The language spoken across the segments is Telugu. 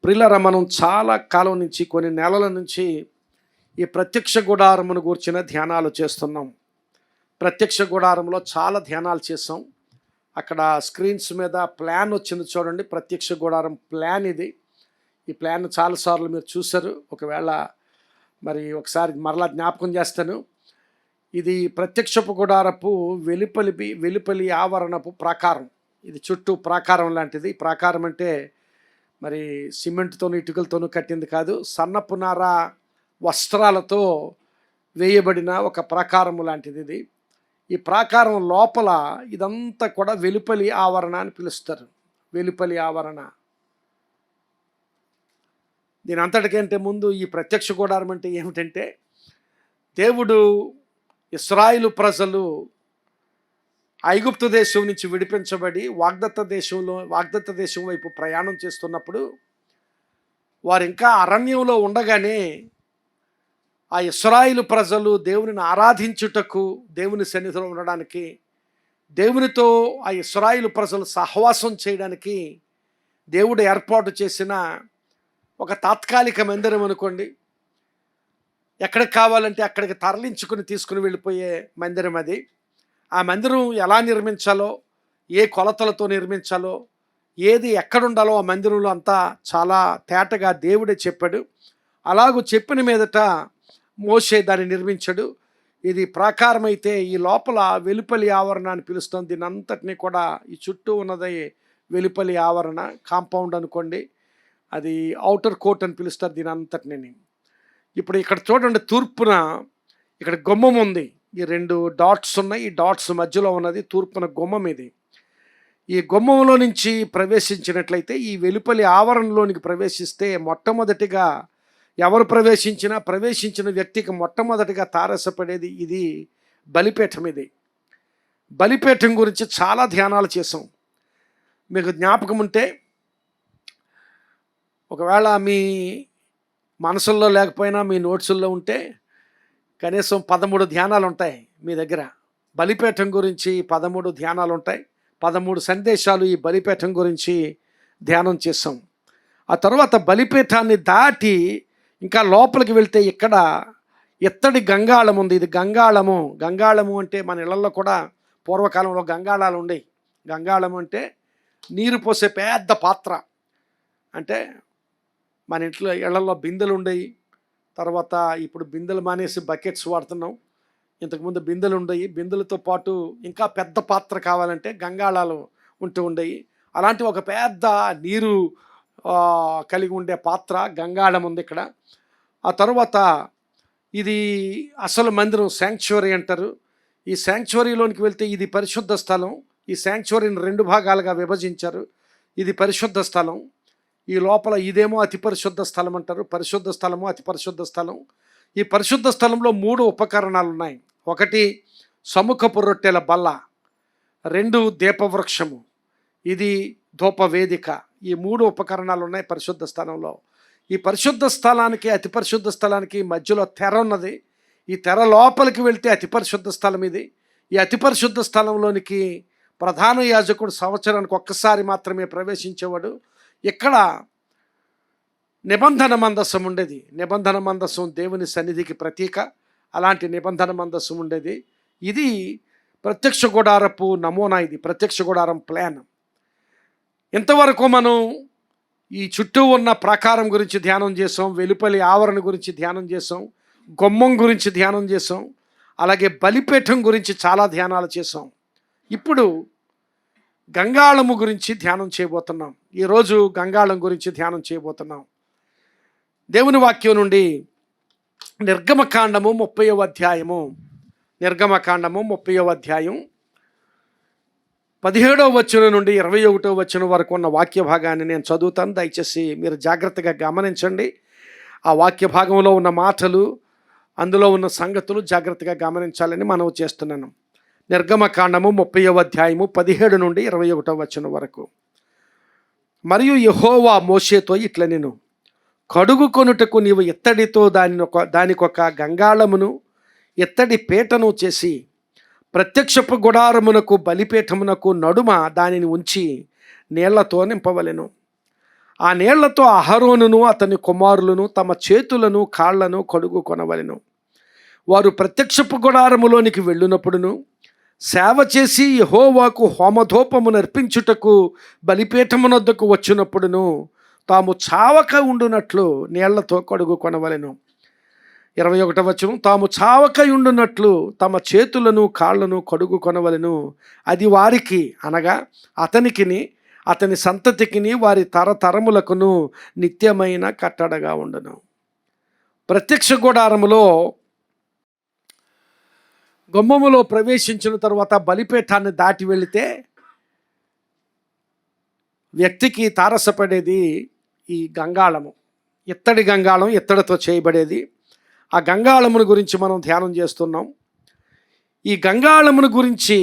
ప్రియులారా, మనం చాలా కాలం నుంచి, కొన్ని నెలల నుంచి ఈ ప్రత్యక్ష గుడారమును గూర్చిన ధ్యానాలు చేస్తున్నాం. ప్రత్యక్ష గుడారంలో చాలా ధ్యానాలు చేసాం. అక్కడ స్క్రీన్స్ మీద ప్లాన్ వచ్చింది చూడండి, ప్రత్యక్ష గుడారం ప్లాన్ ఇది. ఈ ప్లాన్ చాలాసార్లు మీరు చూశారు. ఒకవేళ మరి ఒకసారి మరలా జ్ఞాపకం చేస్తాను. ఇది ప్రత్యక్షపు గుడారపు వెలుపలి ఆవరణపు ప్రాకారం. ఇది చుట్టూ ప్రాకారం లాంటిది. ప్రాకారం అంటే మరి సిమెంట్తోనూ ఇటుకలతోనూ కట్టింది కాదు, సన్నపు నార వస్త్రాలతో వేయబడిన ఒక ప్రాకారం లాంటిది ఇది. ఈ ప్రాకారం లోపల ఇదంతా కూడా వెలుపలి ఆవరణ అని పిలుస్తారు. వెలుపలి ఆవరణ. దీని అంతటికంటే ముందు ఈ ప్రత్యక్ష గుడారం అంటే ఏమిటంటే, దేవుడు ఇశ్రాయేలు ప్రజలు ఐగుప్తు దేశం నుంచి విడిపించబడి వాగ్దత్త దేశం వైపు ప్రయాణం చేస్తున్నప్పుడు, వారు ఇంకా అరణ్యంలో ఉండగానే ఆ ఇశ్రాయేలు ప్రజలు దేవునిని ఆరాధించుటకు, దేవుని సన్నిధిలో ఉండడానికి, దేవునితో ఆ ఇశ్రాయేలు ప్రజలు సహవాసం చేయడానికి దేవుడు ఏర్పాటు చేసిన ఒక తాత్కాలిక మందిరం అనుకోండి. ఎక్కడికి కావాలంటే అక్కడికి తరలించుకుని తీసుకుని వెళ్ళిపోయే మందిరం అది. ఆ మందిరం ఎలా నిర్మించాలో, ఏ కొలతలతో నిర్మించాలో, ఏది ఎక్కడుండాలో ఆ మందిరంలో అంతా చాలా తేటగా దేవుడే చెప్పాడు. అలాగూ చెప్పిన మీదట మోషే దాన్ని నిర్మించాడు. ఇది ప్రాకారం అయితే ఈ లోపల వెలుపలి ఆవరణ అని పిలుస్తాం. దీని అంతటినీ కూడా ఈ చుట్టూ ఉన్నది వెలుపలి ఆవరణ, కాంపౌండ్ అనుకోండి. అది ఔటర్ కోట్ అని పిలుస్తారు దీని అంతటిని. ఇప్పుడు ఇక్కడ చూడండి, తూర్పున ఇక్కడ గుమ్మం ఉంది. ఈ 2 డాట్స్ ఉన్నాయి. ఈ డాట్స్ మధ్యలో ఉన్నది తూర్పున గుమ్మం. ఇది ఈ గుమ్మంలో నుంచి ప్రవేశించినట్లయితే, ఈ వెలుపలి ఆవరణలోనికి ప్రవేశిస్తే మొట్టమొదటిగా ఎవరు ప్రవేశించిన వ్యక్తికి మొట్టమొదటిగా తారసపడేది ఇది బలిపీఠం. ఇది బలిపీఠం గురించి చాలా ధ్యానాలు చేసాం. మీకు జ్ఞాపకం ఉంటే, ఒకవేళ మీ మనసుల్లో లేకపోయినా మీ నోట్సుల్లో ఉంటే, కనీసం 13 ధ్యానాలు ఉంటాయి మీ దగ్గర. బలిపీఠం గురించి 13 ధ్యానాలు ఉంటాయి. 13 సందేశాలు ఈ బలిపీఠం గురించి ధ్యానం చేసాం. ఆ తర్వాత బలిపీఠాన్ని దాటి ఇంకా లోపలికి వెళ్తే ఇక్కడ ఎత్తడి గంగాళం ఉంది. ఇది గంగాళము అంటే మన ఇళ్లలో కూడా పూర్వకాలంలో గంగాళాలు ఉండేవి. గంగాళం అంటే నీరు పోసే పెద్ద పాత్ర. అంటే మన ఇళ్లలో బిందెలు ఉండేవి. తర్వాత ఇప్పుడు బిందెలు మానేసి బకెట్స్ వాడుతున్నాం. ఇంతకుముందు బిందెలు ఉండేవి. బిందెలతో పాటు ఇంకా పెద్ద పాత్ర కావాలంటే గంగాళాలు ఉండేవి. అలాంటి ఒక పెద్ద నీరు కలిగి ఉండే పాత్ర గంగాళం ఉంది ఇక్కడ. ఆ తర్వాత ఇది అసలు మందిరం, శాంక్చువరీ అంటారు. ఈ శాంక్చువరీలోనికి వెళ్తే ఇది పరిశుద్ధ స్థలం. ఈ శాంక్చువరీని 2 భాగాలుగా విభజించారు. ఇది పరిశుద్ధ స్థలం. ఈ లోపల ఇదేమో అతి పరిశుద్ధ స్థలం అంటారు. పరిశుద్ధ స్థలము, అతి పరిశుద్ధ స్థలం. ఈ పరిశుద్ధ స్థలంలో 3 ఉపకరణాలు ఉన్నాయి. 1 సముఖపు రొట్టెల బల్ల, 2 దీపవృక్షము, ఇది ధూపవేదిక. ఈ 3 ఉపకరణాలు ఉన్నాయి పరిశుద్ధ స్థలంలో. ఈ పరిశుద్ధ స్థలానికి, అతి పరిశుద్ధ స్థలానికి మధ్యలో తెర ఉన్నది. ఈ తెర లోపలికి వెళ్తే అతి పరిశుద్ధ స్థలం ఇది. ఈ అతి పరిశుద్ధ స్థలంలోనికి ప్రధాన యాజకుడు సంవత్సరానికి ఒక్కసారి మాత్రమే ప్రవేశించేవాడు. ఇక్కడ నిబంధన మందసం ఉండేది. నిబంధన మందసం దేవుని సన్నిధికి ప్రతీక. అలాంటి నిబంధన మందసం ఉండేది. ఇది ప్రత్యక్ష గుడారపు నమూనా. ఇది ప్రత్యక్ష గుడారం ప్లాన్. ఇంతవరకు మనం ఈ చుట్టూ ఉన్న ప్రాకారం గురించి ధ్యానం చేసాం, వెలుపలి ఆవరణ గురించి ధ్యానం చేసాం, గుమ్మం గురించి ధ్యానం చేసాం, అలాగే బలిపీఠం గురించి చాలా ధ్యానాలు చేసాం. ఇప్పుడు గంగాళము గురించి ధ్యానం చేయబోతున్నాం. ఈరోజు గంగాళం గురించి ధ్యానం చేయబోతున్నాం. దేవుని వాక్యం నుండి నిర్గమకాండము 30వ అధ్యాయము. నిర్గమకాండము 30వ అధ్యాయం 17వ వచనం నుండి 21వ వచనం వరకు ఉన్న వాక్య భాగాన్ని నేను చదువుతాను. దయచేసి మీరు జాగ్రత్తగా గమనించండి. ఆ వాక్య భాగంలో ఉన్న మాటలు, అందులో ఉన్న సంగతులు జాగ్రత్తగా గమనించాలని మనవి చేస్తున్నాను. నిర్గమకాండము 30వ అధ్యాయము 17 నుండి 21వ వచనం వరకు. మరియు యెహోవా మోషేతో ఇట్లనెను, కడుగు కొనుటకు నీవు ఇత్తడితో దానికొక గంగాళమును ఇత్తడి పీటను చేసి ప్రత్యక్షపు గుడారమునకు బలిపీఠమునకు నడుమ దానిని ఉంచి నీళ్లతో నింపవలెను. ఆ నీళ్లతో అహరోనును అతని కుమారులను తమ చేతులను కాళ్లను కడుగుకొనవలెను. వారు ప్రత్యక్షపు గుడారములోనికి వెళ్ళినప్పుడును సేవ చేసి యెహోవాకు హోమధూపము నర్పించుటకు బలిపీఠమునొద్దకు వచ్చినప్పుడును తాము చావక ఉండునట్లు నీళ్లతో కడుగుకొనవలెను. 21వ వచనం, తాము చావక ఉండునట్లు తమ చేతులను కాళ్లను కడుగుకొనవలెను. అది వారికి అనగా అతనికిని అతని సంతతికిని వారి తరతరములకును నిత్యమైన కట్టడగా ఉండును. ప్రత్యక్ష గుడారములో గుమ్మములో ప్రవేశించిన తరువాత బలిపీఠాన్ని దాటి వెళితే వ్యక్తికి తారసపడేది ఈ గంగాళము, ఇత్తడి గంగాళం, ఇత్తడితో చేయబడేది. ఆ గంగాళమును గురించి మనం ధ్యానం చేస్తున్నాం. ఈ గంగాళమును గురించి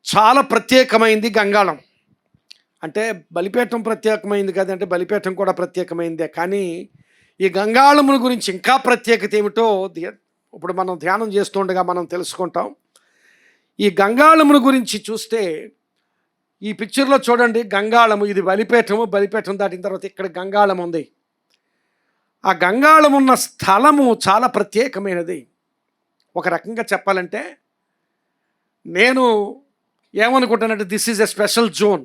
చాలా ప్రత్యేకమైంది గంగాళం. అంటే బలిపీఠం ప్రత్యేకమైంది కదంటే బలిపీఠం కూడా ప్రత్యేకమైందే, కానీ ఈ గంగాళమును గురించి ఇంకా ప్రత్యేకత ఏమిటో ఇప్పుడు మనం ధ్యానం చేస్తుండగా మనం తెలుసుకుంటాం. ఈ గంగాళమును గురించి చూస్తే ఈ పిక్చర్లో చూడండి, గంగాళము, ఇది బలిపీఠము. బలిపీఠం దాటిన తర్వాత ఇక్కడ గంగాళం ఉంది. ఆ గంగాళం ఉన్న స్థలము చాలా ప్రత్యేకమైనది. ఒక రకంగా చెప్పాలంటే నేను ఏమనుకుంటానంటే this is a special zone.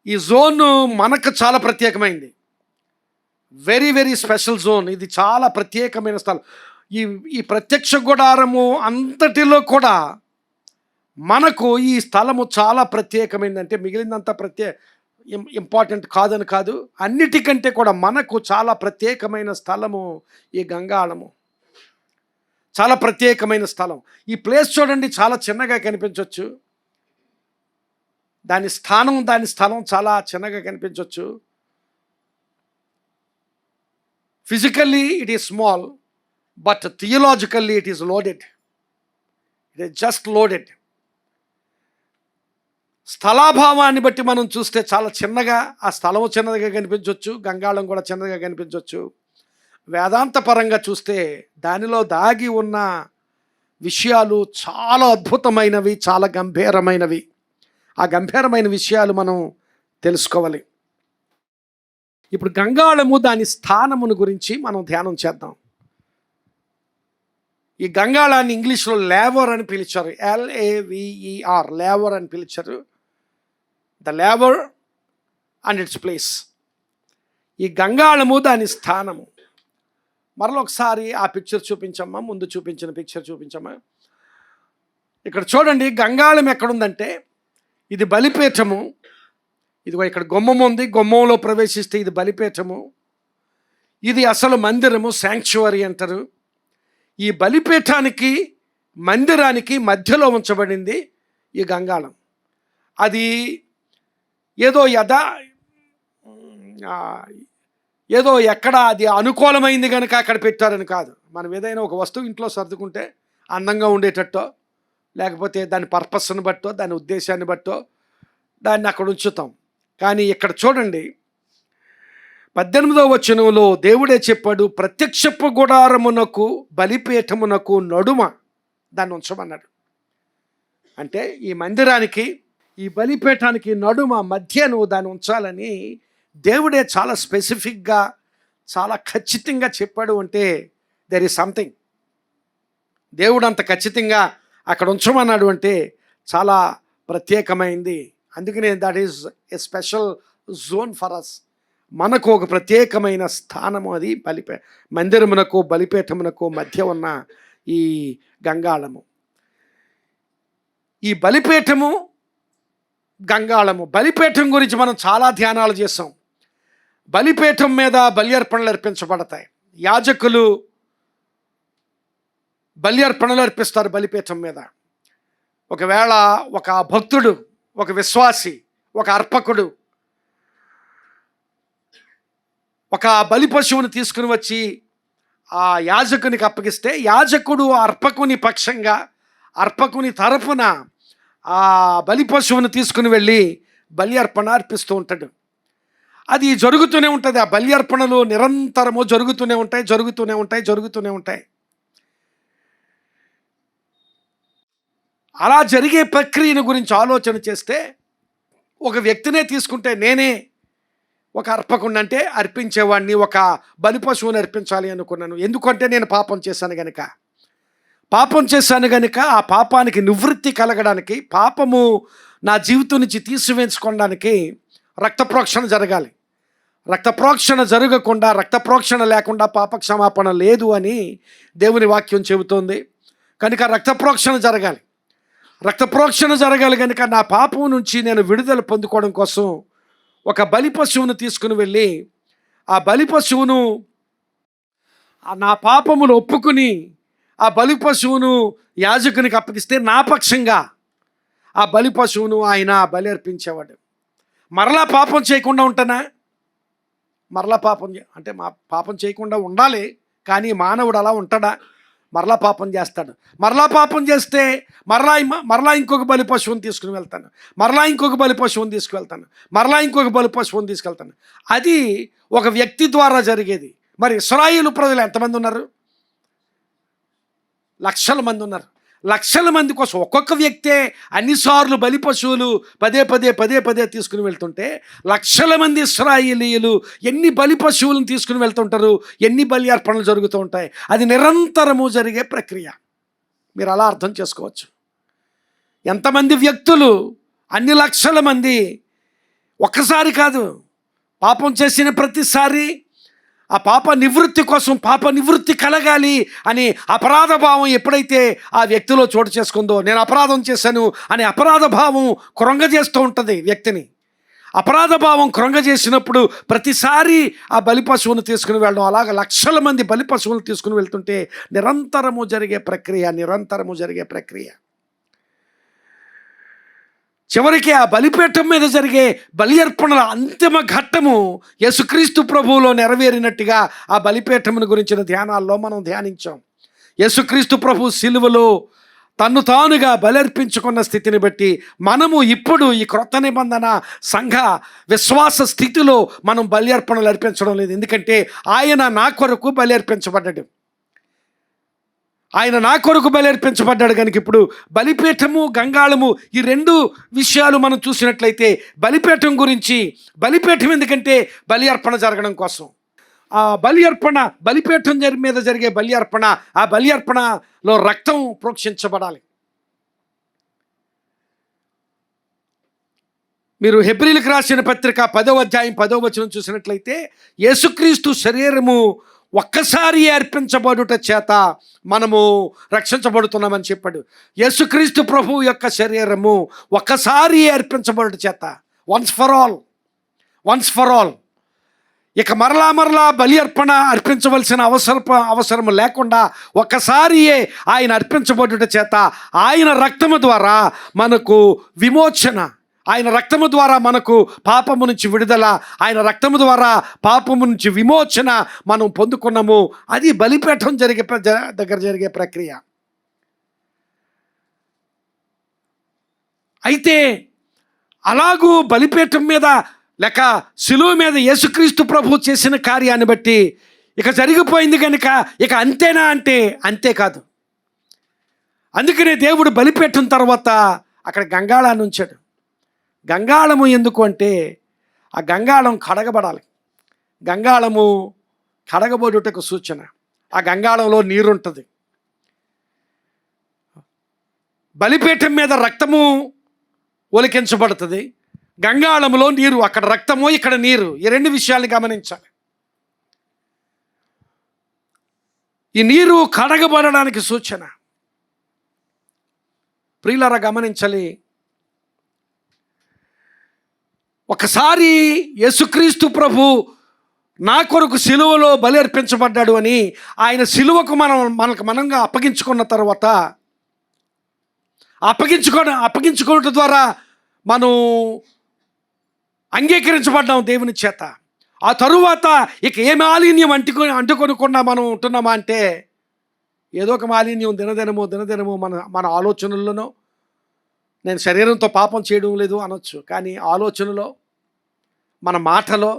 ఈ జోన్ మనకు చాలా ప్రత్యేకమైంది. Very very special zone. ఇది చాలా ప్రత్యేకమైన స్థలం. ఈ ప్రత్యక్ష గుడారము అంతటిలో కూడా మనకు ఈ స్థలము చాలా ప్రత్యేకమైంది. అంటే మిగిలినంత ఇంపార్టెంట్ కాదని కాదు, అన్నిటికంటే కూడా మనకు చాలా ప్రత్యేకమైన స్థలము ఈ గంగాళము. చాలా ప్రత్యేకమైన స్థలం. ఈ ప్లేస్ చూడండి, చాలా చిన్నగా కనిపించవచ్చు. దాని స్థలం చాలా చిన్నగా కనిపించవచ్చు. Physically it is small, but theologically it is loaded. It is just loaded. స్థలాభావాన్ని బట్టి మనం చూస్తే చాలా చిన్నగా ఆ స్థలము చిన్నదిగా కనిపించవచ్చు, గంగాళం కూడా చిన్నదిగా కనిపించవచ్చు. వేదాంత పరంగా చూస్తే దానిలో దాగి ఉన్న విషయాలు చాలా అద్భుతమైనవి, చాలా గంభీరమైనవి. ఆ గంభీరమైన విషయాలు మనం తెలుసుకోవాలి. ఇప్పుడు గంగాళము, దాని స్థానమును గురించి మనం ధ్యానం చేద్దాం. ఈ గంగాళాన్ని ఇంగ్లీష్లో లేవర్ అని పిలిచారు. LAVER, లేవర్ అని పిలిచారు. The laver and its place. ఈ గంగాళము, దాని స్థానము. మరొకసారి ఆ పిక్చర్ చూపించమ్మా, ముందు చూపించిన పిక్చర్ చూపించమ్మా. ఇక్కడ చూడండి, గంగాళం ఎక్కడుందంటే ఇది బలిపీఠము. ఇదిగో ఇక్కడ గుమ్మం ఉంది, గుమ్మంలో ప్రవేశిస్తే ఇది బలిపీఠము. ఇది అసలు మందిరము, శాంక్చువరీ అంటారు. ఈ బలిపీఠానికి మందిరానికి మధ్యలో ఉంచబడింది ఈ గంగాళం. అది ఏదో ఎక్కడ అది అనుకూలమైంది కనుక అక్కడ పెట్టారని కాదు. మనం ఏదైనా ఒక వస్తువు ఇంట్లో సర్దుకుంటే అందంగా ఉండేటట్టో, లేకపోతే దాని పర్పస్ని బట్టో, దాని ఉద్దేశాన్ని బట్టో దాన్ని అక్కడ ఉంచుతాం. కానీ ఇక్కడ చూడండి, 18వ వచనంలో దేవుడే చెప్పాడు, ప్రత్యక్షపు గుడారమునకు బలిపీఠమునకు నడుమ దాన్ని ఉంచమన్నాడు. అంటే ఈ మందిరానికి, ఈ బలిపీఠానికి నడుమ మధ్యను దాన్ని ఉంచాలని దేవుడే చాలా స్పెసిఫిక్గా, చాలా ఖచ్చితంగా చెప్పాడు. అంటే దెర్ ఈజ్ సంథింగ్. దేవుడు అంత ఖచ్చితంగా అక్కడ ఉంచమన్నాడు అంటే చాలా ప్రత్యేకమైంది. అందుకనే that is a special zone for us. మనకు ఒక ప్రత్యేకమైన స్థానము అది మందిరమునకు బలిపీఠమునకు మధ్య ఉన్న ఈ గంగాళము. ఈ బలిపీఠము, గంగాళము, బలిపీఠం గురించి మనం చాలా ధ్యానాలు చేసాం. బలిపీఠం మీద బలి అర్పణలు అర్పించబడతాయి. యాజకులు బలి అర్పణలు అర్పిస్తారు బలిపీఠం మీద. ఒకవేళ ఒక భక్తుడు, ఒక విశ్వాసి, ఒక అర్పకుడు ఒక బలి పశువును తీసుకుని వచ్చి ఆ యాజకునికి అప్పగిస్తే, యాజకుడు అర్పకుని పక్షంగా, అర్పకుని తరపున ఆ బలి పశువును తీసుకుని వెళ్ళి బలి అర్పణ అర్పిస్తూ ఉంటాడు. అది జరుగుతూనే ఉంటుంది. ఆ బలి అర్పణలు నిరంతరము జరుగుతూనే ఉంటాయి. అలా జరిగే ప్రక్రియను గురించి ఆలోచన చేస్తే ఒక వ్యక్తినే తీసుకుంటే నేనే ఒక అర్పకుండా అంటే అర్పించేవాడిని, ఒక బలి పశువుని అర్పించాలి అనుకున్నాను. ఎందుకంటే నేను పాపం చేశాను గనుక ఆ పాపానికి నివృత్తి కలగడానికి, పాపము నా జీవితం నుంచి తీసివేసుకోవడానికి రక్త ప్రోక్షణ జరగాలి. రక్త ప్రోక్షణ జరగకుండా, రక్త ప్రోక్షణ లేకుండా పాప క్షమాపణ లేదు అని దేవుని వాక్యం చెబుతోంది. కనుక రక్త ప్రోక్షణ జరగాలి కనుక నా పాపం నుంచి నేను విడుదల పొందుకోవడం కోసం ఒక బలి పశువును తీసుకుని వెళ్ళి, ఆ బలి పశువును నా పాపములు ఒప్పుకుని ఆ బలి పశువును యాజకునికి అప్పగిస్తే నా పక్షంగా ఆ బలి పశువును ఆయన బలి అర్పించేవాడు. మరలా పాపం చేయకుండా ఉంటానా? మరలా అంటే పాపం చేయకుండా ఉండాలి, కానీ మానవుడు అలా ఉంటాడా? మరలా పాపం చేస్తాడు. మరలా పాపం చేస్తే మరలా ఇంకొక బలి పశువుని తీసుకుని వెళ్తాను, మరలా ఇంకొక బలి పశువుని తీసుకెళ్తాను. అది ఒక వ్యక్తి ద్వారా జరిగేది. మరి ఇశ్రాయేలు ప్రజలు ఎంతమంది ఉన్నారు? లక్షల మంది కోసం ఒక్కొక్క వ్యక్తే అన్నిసార్లు బలి పశువులు పదే తీసుకుని వెళ్తుంటే, లక్షల మంది ఇశ్రాయేలీయులు ఎన్ని బలి పశువులను తీసుకుని వెళ్తుంటారు, ఎన్ని బలి అర్పణలు జరుగుతూ ఉంటాయి. అది నిరంతరము జరిగే ప్రక్రియ. మీరు అలా అర్థం చేసుకోవచ్చు. ఎంతమంది వ్యక్తులు, అన్ని లక్షల మంది ఒక్కసారి కాదు, పాపం చేసిన ప్రతిసారి ఆ పాప నివృత్తి కలగాలి అని అపరాధ భావం ఎప్పుడైతే ఆ వ్యక్తిలో చోటు చేసుకుందో, నేను అపరాధం చేశాను అనే అపరాధ భావం కృంగజేస్తూ ఉంటుంది వ్యక్తిని. అపరాధ భావం కృంగజేసినప్పుడు ప్రతిసారి ఆ బలి పశువును తీసుకుని వెళ్ళడం, అలాగ లక్షల మంది బలి పశువులు తీసుకుని వెళ్తుంటే నిరంతరము జరిగే ప్రక్రియ. చివరికి ఆ బలిపీఠం మీద జరిగే బలి అర్పణల అంతిమ ఘట్టము యేసుక్రీస్తు ప్రభువులో నెరవేరినట్టుగా ఆ బలిపీఠమును గురించిన ధ్యానాల్లో మనం ధ్యానించాం. యేసుక్రీస్తు ప్రభు సిలువలో తన్ను తానుగా బలర్పించుకున్న స్థితిని బట్టి మనము ఇప్పుడు ఈ క్రొత్త నిబంధన సంఘ విశ్వాస స్థితిలో మనం బలి అర్పణలు అర్పించడం లేదు. ఎందుకంటే ఆయన నా కొరకు బలి అర్పించబడ్డాడు. కనుక ఇప్పుడు బలిపీఠము, గంగాళము, ఈ రెండు విషయాలు మనం చూసినట్లయితే, బలిపీఠం ఎందుకంటే బలి అర్పణ జరగడం కోసం. ఆ బలిపీఠం మీద జరిగే బలి అర్పణ, ఆ బలి అర్పణలో రక్తం ప్రోక్షించబడాలి. మీరు హెబ్రీలకు రాసిన పత్రిక 10వ అధ్యాయం 10వ వచనం చూసినట్లయితే, యేసుక్రీస్తు శరీరము ఒక్కసారి అర్పించబడుట చేత మనము రక్షించబడుతున్నామని చెప్పాడు. యేసుక్రీస్తు ప్రభువు యొక్క శరీరము ఒక్కసారి అర్పించబడుట చేత, వన్స్ ఫర్ ఆల్, ఇక మరలా బలి అర్పించవలసిన అవసరం లేకుండా ఒక్కసారియే ఆయన అర్పించబడుట చేత ఆయన రక్తము ద్వారా మనకు విమోచన, ఆయన రక్తము ద్వారా మనకు పాపము నుంచి విడుదల, ఆయన రక్తము ద్వారా పాపము నుంచి విమోచన మనం పొందుకున్నాము. అది బలిపీఠం దగ్గర జరిగే ప్రక్రియ. అయితే అలాగూ బలిపీఠం మీద లేక శిలువ మీద యేసుక్రీస్తు ప్రభు చేసిన కార్యాన్ని బట్టి ఇక జరిగిపోయింది కనుక ఇక అంతేనా అంటే అంతే కాదు. అందుకనే దేవుడు బలిపీఠం తర్వాత అక్కడ గంగాళాన్ని ఉంచాడు. గంగాళము ఎందుకు అంటే ఆ గంగాళం కడగబడాలి. గంగాళము కడగబడుటకు సూచన. ఆ గంగాళంలో నీరుంటుంది. బలిపీఠం మీద రక్తము ఒలికించబడుతుంది, గంగాళములో నీరు. అక్కడ రక్తము, ఇక్కడ నీరు, ఈ రెండు విషయాల్ని గమనించాలి. ఈ నీరు కడగబడడానికి సూచన. ప్రియులారా గమనించాలి. ఒకసారి యేసుక్రీస్తు ప్రభు నా కొరకు సిలువలో బలి అర్పించబడ్డాడు అని ఆయన సిలువకు మనంగా అప్పగించుకున్న తర్వాత, అప్పగించుకోవడం ద్వారా మనం అంగీకరించబడ్డాం దేవుని చేత. ఆ తరువాత ఇక ఏ మాలిన్యం అంటుకొనకుండా మనం ఉంటున్నామా అంటే, ఏదో ఒక మాలిన్యం దినదినము మన ఆలోచనల్లోనో, నేను శరీరంతో పాపం చేయడం లేదు అనొచ్చు, కానీ ఆలోచనలో, మన మాటలో,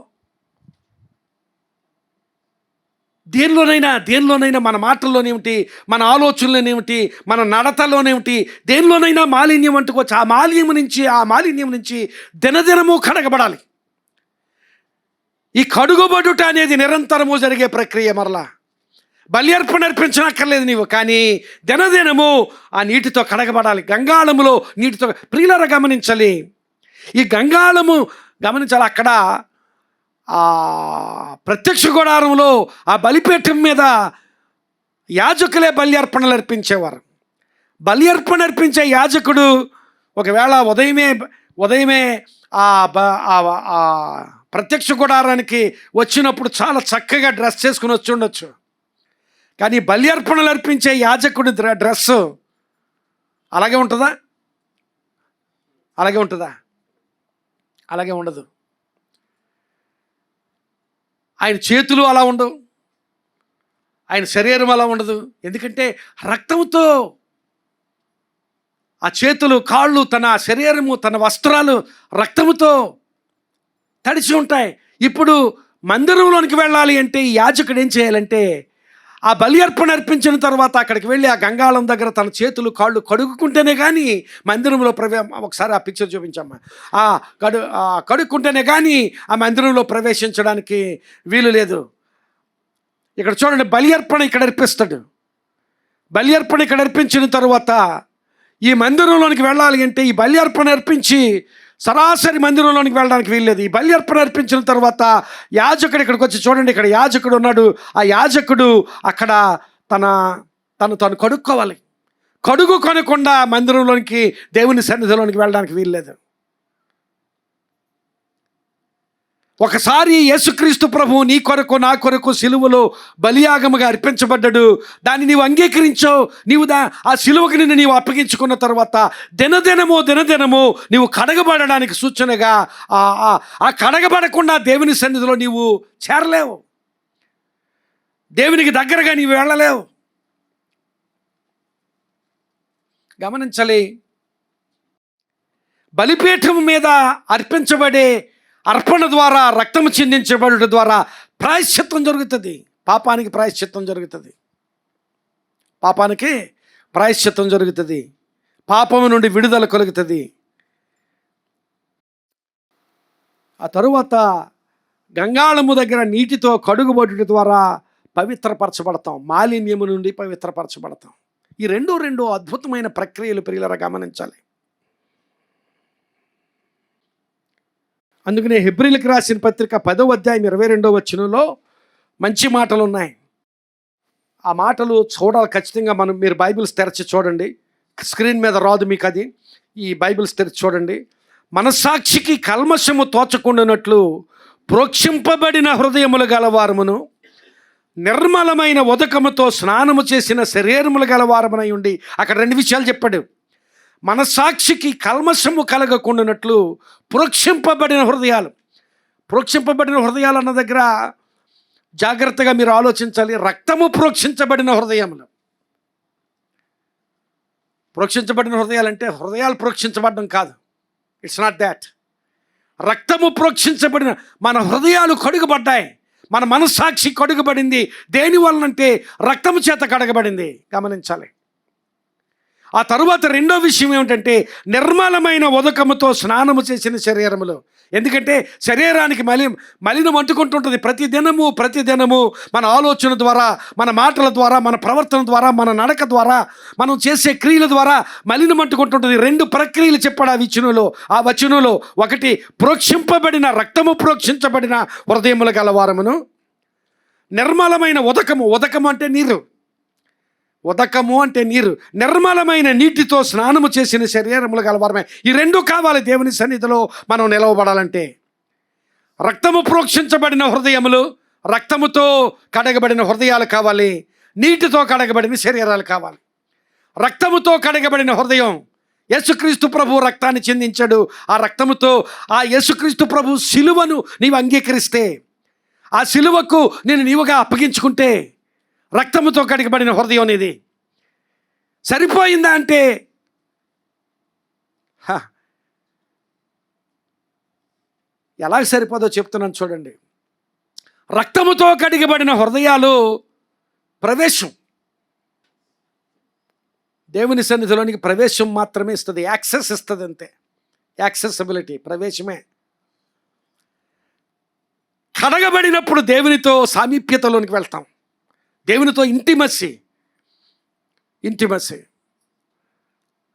దేనిలోనైనా మన మాటల్లోనేమిటి, మన ఆలోచనలోనేమిటి, మన నడతలోనేమిటి, దేనిలోనైనా మాలిన్యం అంటుకోవచ్చు. ఆ మాలిన్యం నుంచి దినదినము కడగబడాలి. ఈ కడుగుబడుట అనేది నిరంతరము జరిగే ప్రక్రియ. మరలా బలి అర్పణ అర్పించనక్కర్లేదు నీవు, కానీ దినదినము ఆ నీటితో కడగబడాలి. గంగాళములో నీటితో. ప్రియులారా గమనించాలి, ఈ గంగాళము గమనించాలి. అక్కడ ఆ ప్రత్యక్ష గుడారంలో ఆ బలిపీఠం మీద యాజకులే బలి అర్పణలు అర్పించేవారు. బలి అర్పణ అర్పించే యాజకుడు ఒకవేళ ఉదయమే ఆ ప్రత్యక్ష గుడారానికి వచ్చినప్పుడు చాలా చక్కగా డ్రెస్ చేసుకుని వచ్చి ఉండొచ్చు. కానీ బలి అర్పణలు అర్పించే యాజకుడి డ్రెస్సు అలాగే ఉంటుందా? అలాగే ఉండదు. ఆయన చేతులు అలా ఉండవు, ఆయన శరీరం అలా ఉండదు. ఎందుకంటే రక్తంతో ఆ చేతులు, కాళ్ళు, తన శరీరము, తన వస్త్రాలు రక్తముతో తడిచి ఉంటాయి. ఇప్పుడు మందిరంలోనికి వెళ్ళాలి అంటే ఈ యాజకుడు ఏం చేయాలంటే, ఆ బలి అర్పణ అర్పించిన తర్వాత అక్కడికి వెళ్ళి ఆ గంగాళం దగ్గర తన చేతులు, కాళ్ళు కడుక్కుంటేనే కానీ మందిరంలో ఒకసారి ఆ పిక్చర్ చూపించమ్మా. కడుక్కుంటేనే కానీ ఆ మందిరంలో ప్రవేశించడానికి వీలు లేదు. ఇక్కడ చూడండి, బలి అర్పణ ఇక్కడ అర్పిస్తాడు. బలి అర్పణ ఇక్కడ అర్పించిన తర్వాత ఈ మందిరంలోనికి వెళ్ళాలి అంటే ఈ బలి అర్పణ అర్పించి సరాసరి మందిరంలోనికి వెళ్ళడానికి వీల్లేదు. ఈ బలి అర్పణ అర్పించిన తర్వాత యాజకుడు ఇక్కడికి వచ్చి చూడండి, ఇక్కడ యాజకుడు ఉన్నాడు. ఆ యాజకుడు అక్కడ తను కడుక్కోవాలి. కడుగు కొనకుండా మందిరంలోనికి, దేవుని సన్నిధిలోనికి వెళ్ళడానికి వీల్లేదు. ఒకసారి యేసుక్రీస్తు ప్రభువు నీ కొరకు, నా కొరకు సిలువలో బలియాగముగా అర్పించబడ్డాడు. దాన్ని నీవు అంగీకరించావు. నీవు ఆ సిలువకి నిన్ను నీవు అప్పగించుకున్న తర్వాత దినదినము నీవు కడగబడడానికి సూచనగా ఆ కడగబడకుండా దేవుని సన్నిధిలో నీవు చేరలేవు. దేవునికి దగ్గరగా నీవు వెళ్ళలేవు. గమనించాలి, బలిపీఠం మీద అర్పించబడే అర్పణ ద్వారా, రక్తము చిందించబడుట ద్వారా ప్రాయశ్చిత్తం జరుగుతుంది. పాపానికి ప్రాయశ్చిత్తం జరుగుతుంది. పాపము నుండి విడుదల కలుగుతుంది. ఆ తరువాత గంగాళము దగ్గర నీటితో కడుగుబడుట ద్వారా పవిత్రపరచబడతాం. మాలిన్యము నుండి పవిత్రపరచబడతాం. ఈ రెండు అద్భుతమైన ప్రక్రియలు ప్రియులారా గమనించాలి. అందుకనే హెబ్రీలకు రాసిన పత్రిక 10వ అధ్యాయం 22వ వచనంలో మంచి మాటలు ఉన్నాయి. ఆ మాటలు చూడాలి ఖచ్చితంగా. మీరు బైబిల్స్ తెరచి చూడండి. స్క్రీన్ మీద రాదు మీకు అది. ఈ బైబిల్స్ తెరచి చూడండి. మనస్సాక్షికి కల్మషము తోచకుండానట్లు ప్రోక్షింపబడిన హృదయములు గలవారమును, నిర్మలమైన ఉదకముతో స్నానము చేసిన శరీరములు గలవారమునై ఉండి. అక్కడ 2 విషయాలు చెప్పాడు. మనస్సాక్షికి కల్మషము కలగకుండానట్లు ప్రోక్షింపబడిన హృదయాలు అన్న దగ్గర జాగ్రత్తగా మీరు ఆలోచించాలి. రక్తము ప్రోక్షించబడిన హృదయములు. ప్రోక్షించబడిన హృదయాలంటే హృదయాలు ప్రోక్షించబడడం కాదు. It's not that. రక్తము ప్రోక్షించబడిన మన హృదయాలు కడుగబడ్డాయి. మన మనస్సాక్షి కడుగబడింది. దేని వలనంటే రక్తము చేత కడగబడింది. గమనించాలి. ఆ తరువాత 2వ విషయం ఏమిటంటే నిర్మలమైన ఉదకముతో స్నానము చేసిన శరీరములు. ఎందుకంటే శరీరానికి మలినం అంటుకుంటుంటుంది. ప్రతిదినము మన ఆలోచన ద్వారా, మన మాటల ద్వారా, మన ప్రవర్తన ద్వారా, మన నడక ద్వారా, మనం చేసే క్రియల ద్వారా మలినం అంటుకుంటుంటుంది. 2 ప్రక్రియలు చెప్పాడు ఆ వచనంలో. ఒకటి, ప్రోక్షింపబడిన, రక్తము ప్రోక్షించబడిన హృదయములు గలవారమును, నిర్మలమైన ఉదకము అంటే నీరు. నిర్మలమైన నీటితో స్నానము చేసిన శరీరములు గలవారమే. ఈ 2 కావాలి దేవుని సన్నిధిలో మనం నిలవబడాలంటే. రక్తము ప్రోక్షించబడిన హృదయములు, రక్తముతో కడగబడిన హృదయాలు కావాలి. నీటితో కడగబడిన శరీరాలు కావాలి. రక్తముతో కడగబడిన హృదయం, యేసుక్రీస్తు ప్రభు రక్తాన్ని చిందించాడు. ఆ రక్తముతో ఆ యేసుక్రీస్తు ప్రభు సిలువను నీవు అంగీకరిస్తే, ఆ సిలువకు నీవుగా అప్పగించుకుంటే, రక్తముతో కడగబడిన హృదయం అనేది సరిపోయిందా అంటే ఎలా సరిపోదో చెప్తున్నాను చూడండి. రక్తముతో కడిగబడిన హృదయాలు ప్రవేశం, దేవుని సన్నిధిలోనికి ప్రవేశం మాత్రమే ఇస్తుంది, యాక్సెస్ ఇస్తుంది అంతే. యాక్సెసిబిలిటీ, ప్రవేశమే. కడగబడినప్పుడు దేవునితో సామీప్యతలోనికి వెళ్తాం, దేవునితో ఇంటిమసీ.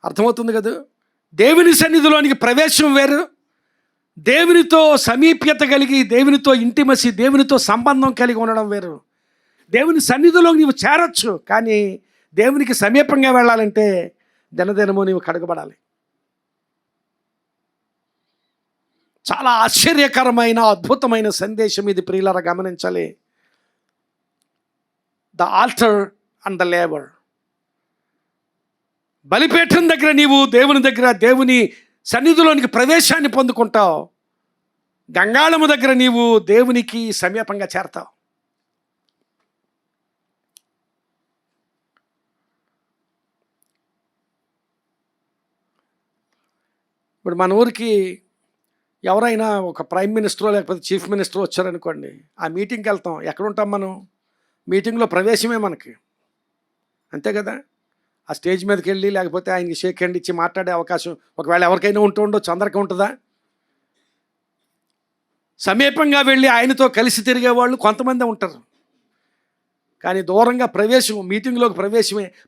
అర్థమవుతుంది కదా? దేవుని సన్నిధిలోనికి ప్రవేశం వేరు, దేవునితో సమీప్యత కలిగి దేవునితో ఇంటిమసీ, దేవునితో సంబంధం కలిగి ఉండడం వేరు. దేవుని సన్నిధిలో నీవు చేరొచ్చు, కానీ దేవునికి సమీపంగా వెళ్ళాలంటే దినదినము నీవు కడగబడాలి. చాలా ఆశ్చర్యకరమైన అద్భుతమైన సందేశం ఇది ప్రియులారా, గమనించాలి. The altar and the labour. బలిపీఠం దగ్గర నీవు దేవుని సన్నిధిలోనికి ప్రవేశాన్ని పొందుకుంటావు, గంగాళము దగ్గర నీవు దేవునికి సమీపంగా చేరతావు. ఇప్పుడు మన ఊరికి ఎవరైనా ఒక ప్రైమ్ మినిస్టరో లేకపోతే చీఫ్ మినిస్టరో వచ్చారనుకోండి, ఆ మీటింగ్కి వెళ్తాం. ఎక్కడ ఉంటాం మనం? మీటింగ్లో ప్రవేశమే మనకి, అంతే కదా? ఆ స్టేజ్ మీదకి వెళ్ళి లేకపోతే ఆయనకి షేక్ హ్యాండ్ ఇచ్చి మాట్లాడే అవకాశం ఒకవేళ ఎవరికైనా ఉండొచ్చు, అందరికీ ఉంటుందా? సమీపంగా వెళ్ళి ఆయనతో కలిసి తిరిగేవాళ్ళు కొంతమంది ఉంటారు, కానీ దూరంగా ప్రవేశం, మీటింగ్లోకి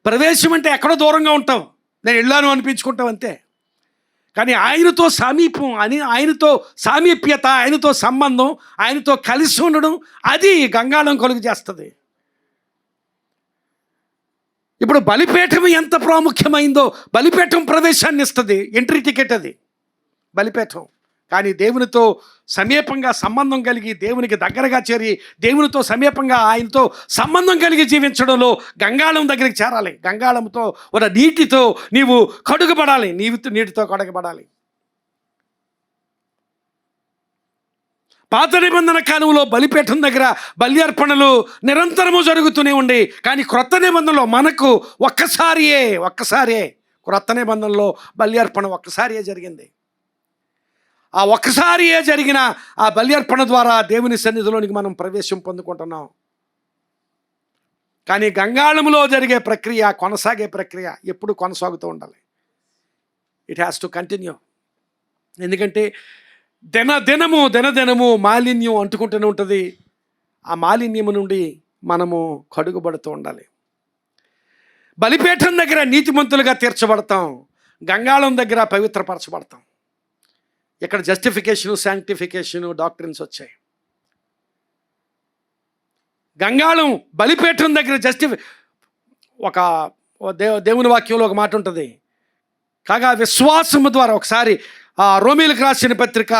ప్రవేశం అంటే ఎక్కడో దూరంగా ఉంటాం, నేను వెళ్ళాను అనిపించుకుంటాం అంతే. కానీ ఆయనతో సమీపం అని, ఆయనతో సామీప్యత, ఆయనతో సంబంధం, ఆయనతో కలిసి ఉండడం, అది గంగాళం కలుగు చేస్తుంది. ఇప్పుడు బలిపీఠం ఎంత ప్రాముఖ్యమైందో, బలిపీఠం ప్రవేశాన్ని ఇస్తుంది, ఎంట్రీ టికెట్ అది బలిపీఠం. కానీ దేవునితో సమీపంగా సంబంధం కలిగి, దేవునికి దగ్గరగా చేరి, దేవునితో సమీపంగా ఆయనతో సంబంధం కలిగి జీవించడంలో గంగాళం దగ్గరికి చేరాలి. గంగాళంతో ఒక నీటితో నీవు కడుగబడాలి, నీటితో కడగబడాలి. పాత నిబంధన కాలంలో బలిపీఠం దగ్గర బలి అర్పణలు నిరంతరము జరుగుతూనే ఉండి, కానీ క్రొత్త నిబంధనలో మనకు ఒక్కసారియే క్రొత్త నిబంధనలో బలి అర్పణ ఒక్కసారియే జరిగింది. ఆ ఒక్కసారియే జరిగిన ఆ బలి అర్పణ ద్వారా దేవుని సన్నిధిలోనికి మనం ప్రవేశం పొందుకుంటున్నాం. కానీ గంగాళములో జరిగే ప్రక్రియ, కొనసాగే ప్రక్రియ ఎప్పుడు కొనసాగుతూ ఉండాలి. It has to continue. ఎందుకంటే దినదినము మాలిన్యం అంటుకుంటూనే ఉంటుంది. ఆ మాలిన్యము నుండి మనము కడుగుబడుతూ ఉండాలి. బలిపీఠం దగ్గర నీతిమంతులుగా తీర్చబడతాం, గంగాళం దగ్గర పవిత్రపరచబడతాం. ఇక్కడ జస్టిఫికేషను, శాంక్టిఫికేషను డాక్ట్రిన్స్ వచ్చాయి. గంగాళం బలిపీఠం దగ్గర ఒక దేవుని వాక్యంలో ఒక మాట ఉంటుంది, కాగా విశ్వాసము ద్వారా. ఒకసారి రోమీలకు రాసిన పత్రిక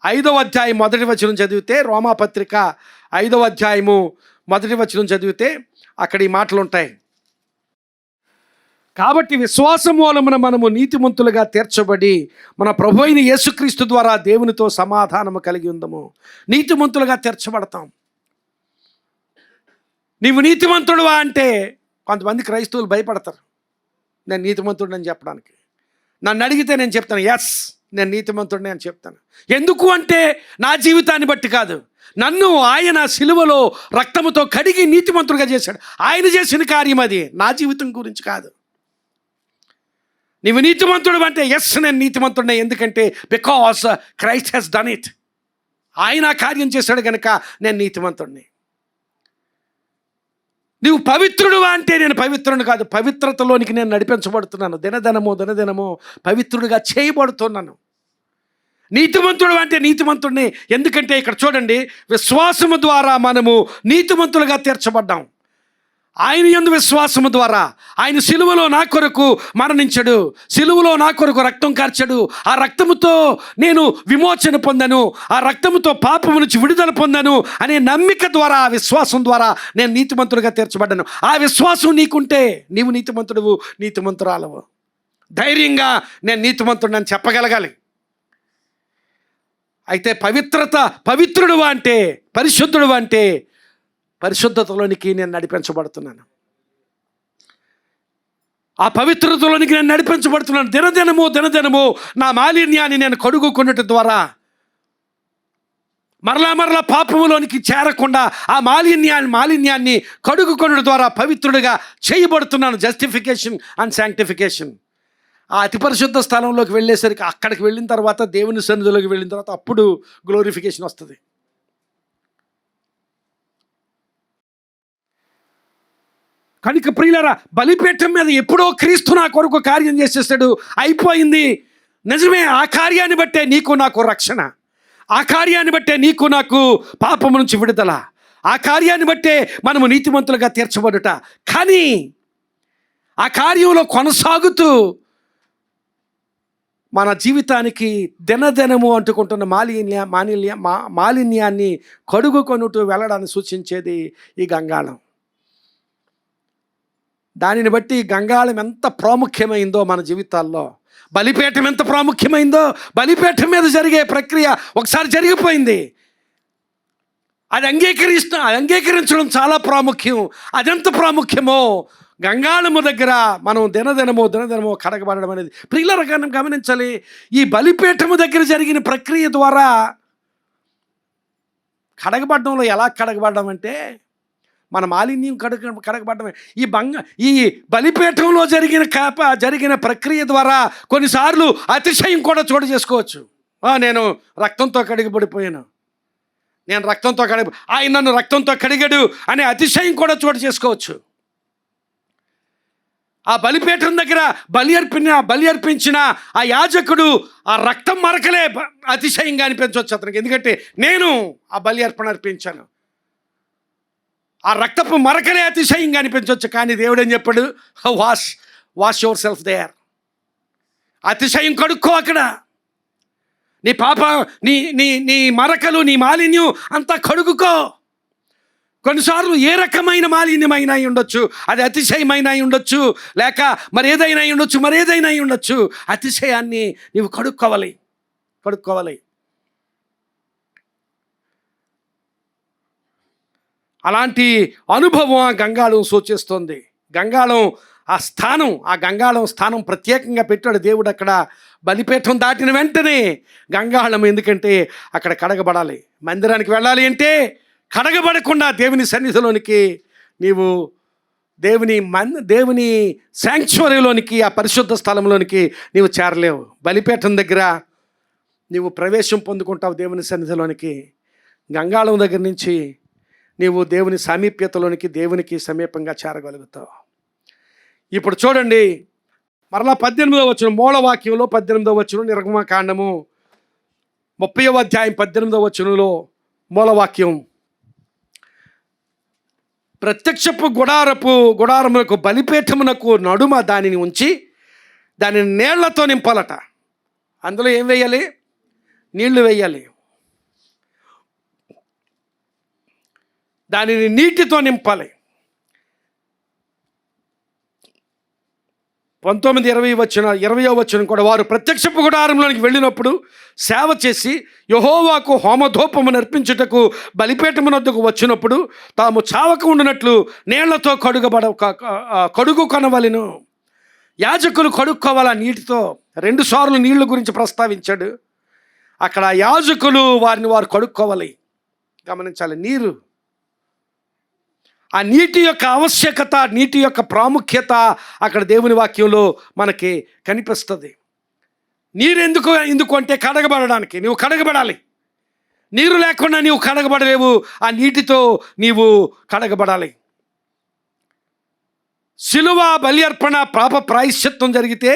5వ అధ్యాయం 1వ వచనం చదివితే, రోమా పత్రిక 5వ అధ్యాయము 1వ వచనం చదివితే అక్కడ ఈ మాటలు ఉంటాయి. కాబట్టి విశ్వాసం మూలమున మనము నీతిమంతులుగా తీర్చబడి మన ప్రభు అయిన యేసుక్రీస్తు ద్వారా దేవునితో సమాధానము కలిగి ఉందము. నీతిమంతులుగా తీర్చబడతాం. నీవు నీతిమంతుడువా అంటే కొంతమంది క్రైస్తవులు భయపడతారు నేను నీతిమంతుడిని అని చెప్పడానికి. నన్ను అడిగితే నేను చెప్తాను, ఎస్ నేను నీతిమంతుడిని అని చెప్తాను. ఎందుకు అంటే నా జీవితాన్ని బట్టి కాదు, నన్ను ఆయన సిలువలో రక్తముతో కడిగి నీతిమంతుడిగా చేశాడు. ఆయన చేసిన కార్యం అది, నా జీవితం గురించి కాదు. నీవు నీతిమంతుడు అంటే ఎస్ నేను నీతిమంతుడినే, ఎందుకంటే because Christ has done it. ఆయన కార్యం చేశాడు కనుక నేను నీతిమంతుడిని. నీవు పవిత్రుడు అంటే నేను పవిత్రుడు కాదు, పవిత్రతలోనికి నేను నడిపించబడుతున్నాను. దినదినము పవిత్రుడిగా చేయబడుతున్నాను. నీతిమంతుడు అంటే నీతిమంతుడిని, ఎందుకంటే ఇక్కడ చూడండి, విశ్వాసము ద్వారా మనము నీతిమంతులుగా తీర్చబడ్డాం. ఆయన యందు విశ్వాసము ద్వారా ఆయన సిలువలో నా కొరకు మరణించడు, సిలువలో నా కొరకు రక్తం కార్చాడు. ఆ రక్తముతో నేను విమోచన పొందాను, ఆ రక్తముతో పాపము నుంచి విడుదల పొందాను అనే నమ్మిక ద్వారా, ఆ విశ్వాసం ద్వారా నేను నీతిమంతుడిగా తీర్చబడ్డాను. ఆ విశ్వాసం నీకుంటే నీవు నీతిమంతుడువు, నీతిమంతురాలవు. ధైర్యంగా నేను నీతిమంతుడిని అని చెప్పగలగాలి. అయితే పవిత్రుడు అంటే, పరిశుద్ధుడు అంటే పరిశుద్ధతలోనికి నేను నడిపించబడుతున్నాను. ఆ పవిత్రతలోనికి నేను నడిపించబడుతున్నాను. దినదినము నా మాలిన్యాన్ని నేను కడుగుకొనుట ద్వారా మరలా పాపములోనికి చేరకుండా ఆ మాలిన్యాన్ని కడుగుకొనుట ద్వారా పవిత్రుడిగా చేయబడుతున్నాను. Justification and sanctification. ఆ అతి పరిశుద్ధ స్థలంలోకి వెళ్ళేసరికి, అక్కడికి వెళ్ళిన తర్వాత, దేవుని సన్నిధిలోకి వెళ్ళిన తర్వాత అప్పుడు గ్లోరిఫికేషన్ వస్తుంది. కనుక ప్రియులారా, బలిపీఠం మీద ఎప్పుడో క్రీస్తు నా కొరకు కార్యం చేసేసాడు, అయిపోయింది. నిజమే, ఆ కార్యాన్ని బట్టే నీకు నాకు రక్షణ, ఆ కార్యాన్ని బట్టే నీకు నాకు పాపము నుంచి విడుదల, ఆ కార్యాన్ని బట్టే మనము నీతిమంతులుగా తీర్చబడుట. కానీ ఆ కార్యంలో కొనసాగుతూ మన జీవితానికి దినదినము అంటుకుంటున్న మాలిన్యాన్ని కడుగుకొనుటూ వెళ్ళడాన్ని సూచించేది ఈ గంగాళం. దానిని బట్టి గంగాళం ఎంత ప్రాముఖ్యమైందో మన జీవితాల్లో, బలిపీఠం ఎంత ప్రాముఖ్యమైందో, బలిపీఠం మీద జరిగే ప్రక్రియ ఒకసారి జరిగిపోయింది, అది అంగీకరించడం చాలా ప్రాముఖ్యం. అదెంత ప్రాముఖ్యమో గంగాళము దగ్గర మనం దినదినము కడగబడడం అనేది. ప్రియుల గమనించాలి, ఈ బలిపీఠము దగ్గర జరిగిన ప్రక్రియ ద్వారా కడగబడడంలో ఎలా కడగబడడం అంటే, మన మాలిన్యం కడగబడమే. ఈ బలిపీఠంలో జరిగిన ప్రక్రియ ద్వారా కొన్నిసార్లు అతిశయం కూడా చోటు చేసుకోవచ్చు. నేను రక్తంతో కడిగబడిపోయాను, ఆయన నన్ను రక్తంతో కడిగాడు అనే అతిశయం కూడా చోటు చేసుకోవచ్చు. ఆ బలిపీఠం దగ్గర బలి అర్పించిన ఆ యాజకుడు ఆ రక్తం మరకలే అతిశయంగా అనిపించవచ్చు అతనికి. ఎందుకంటే నేను ఆ బలి అర్పణ అర్పించాను, ఆ రక్తపు మరకలే అతిశయంగా అనిపించవచ్చు. కానీ దేవుడు ఏం చెప్పాడు? Wash yourself there. అతిశయం కడుక్కో, అక్కడ నీ పాప నీ మరకలు, నీ మాలిన్యం అంతా కడుగుకో. కొన్నిసార్లు ఏ రకమైన మాలిన్యమైన అయి ఉండొచ్చు, అది అతిశయమైన అయి ఉండొచ్చు, లేక మరేదైనా అయి ఉండొచ్చు. అతిశయాన్ని నీవు కడుక్కోవాలి. అలాంటి అనుభవం ఆ గంగాళం సూచిస్తుంది. ఆ గంగాళం స్థానం ప్రత్యేకంగా పెట్టాడు దేవుడు అక్కడ. బలిపీఠం దాటిన వెంటనే గంగాళం, ఎందుకంటే అక్కడ కడగబడాలి. మందిరానికి వెళ్ళాలి అంటే కడగబడకుండా దేవుని సన్నిధిలోనికి, నీవు దేవుని శాంక్చువరీలోనికి, ఆ పరిశుద్ధ స్థలంలోనికి నీవు చేరలేవు. బలిపీఠం దగ్గర నీవు ప్రవేశం పొందుకుంటావు దేవుని సన్నిధిలోనికి. గంగాళం దగ్గర నుంచి నీవు దేవుని సామీప్యతలోనికి, దేవునికి సమీపంగా చేరగలుగుతావు. ఇప్పుడు చూడండి, మరలా 18వ వచనం, మూలవాక్యంలో 18వ వచనం, నిర్గమకాండము 30వ అధ్యాయం 18వ వచనంలో మూలవాక్యం, ప్రత్యక్షపు గుడారములకు బలిపీఠమునకు నడుమ దానిని ఉంచి దానిని నీళ్లతో నింపాలట. అందులో ఏం వేయాలి? నీళ్లు వేయాలి. దానిని నీటితో నింపాలి. 19-20వ వచనం కూడా, వారు ప్రత్యక్షపు గుడారంలోనికి వెళ్ళినప్పుడు సేవ చేసి యెహోవాకు హోమధూపమును అర్పించుటకు బలిపీఠమునొద్దకు వచ్చినప్పుడు తాము చావక ఉండినట్లు నీళ్లతో కడుగు కొనవలెను. యాజకులు కడుక్కోవాలా నీటితో. 2 సార్లు నీళ్ల గురించి ప్రస్తావించాడు అక్కడ. యాజకులు వారు కడుక్కోవాలి. గమనించాలి, నీరు, ఆ నీటి యొక్క ఆవశ్యకత, నీటి యొక్క ప్రాముఖ్యత అక్కడ దేవుని వాక్యంలో మనకి కనిపిస్తుంది. నీరు ఎందుకు అంటే కడగబడడానికి. నీవు కడగబడాలి. నీరు లేకుండా నీవు కడగబడలేవు. ఆ నీటితో నీవు కడగబడాలి. శిలువ బలి అర్పణ పాప ప్రాయశ్చిత్తం జరిగితే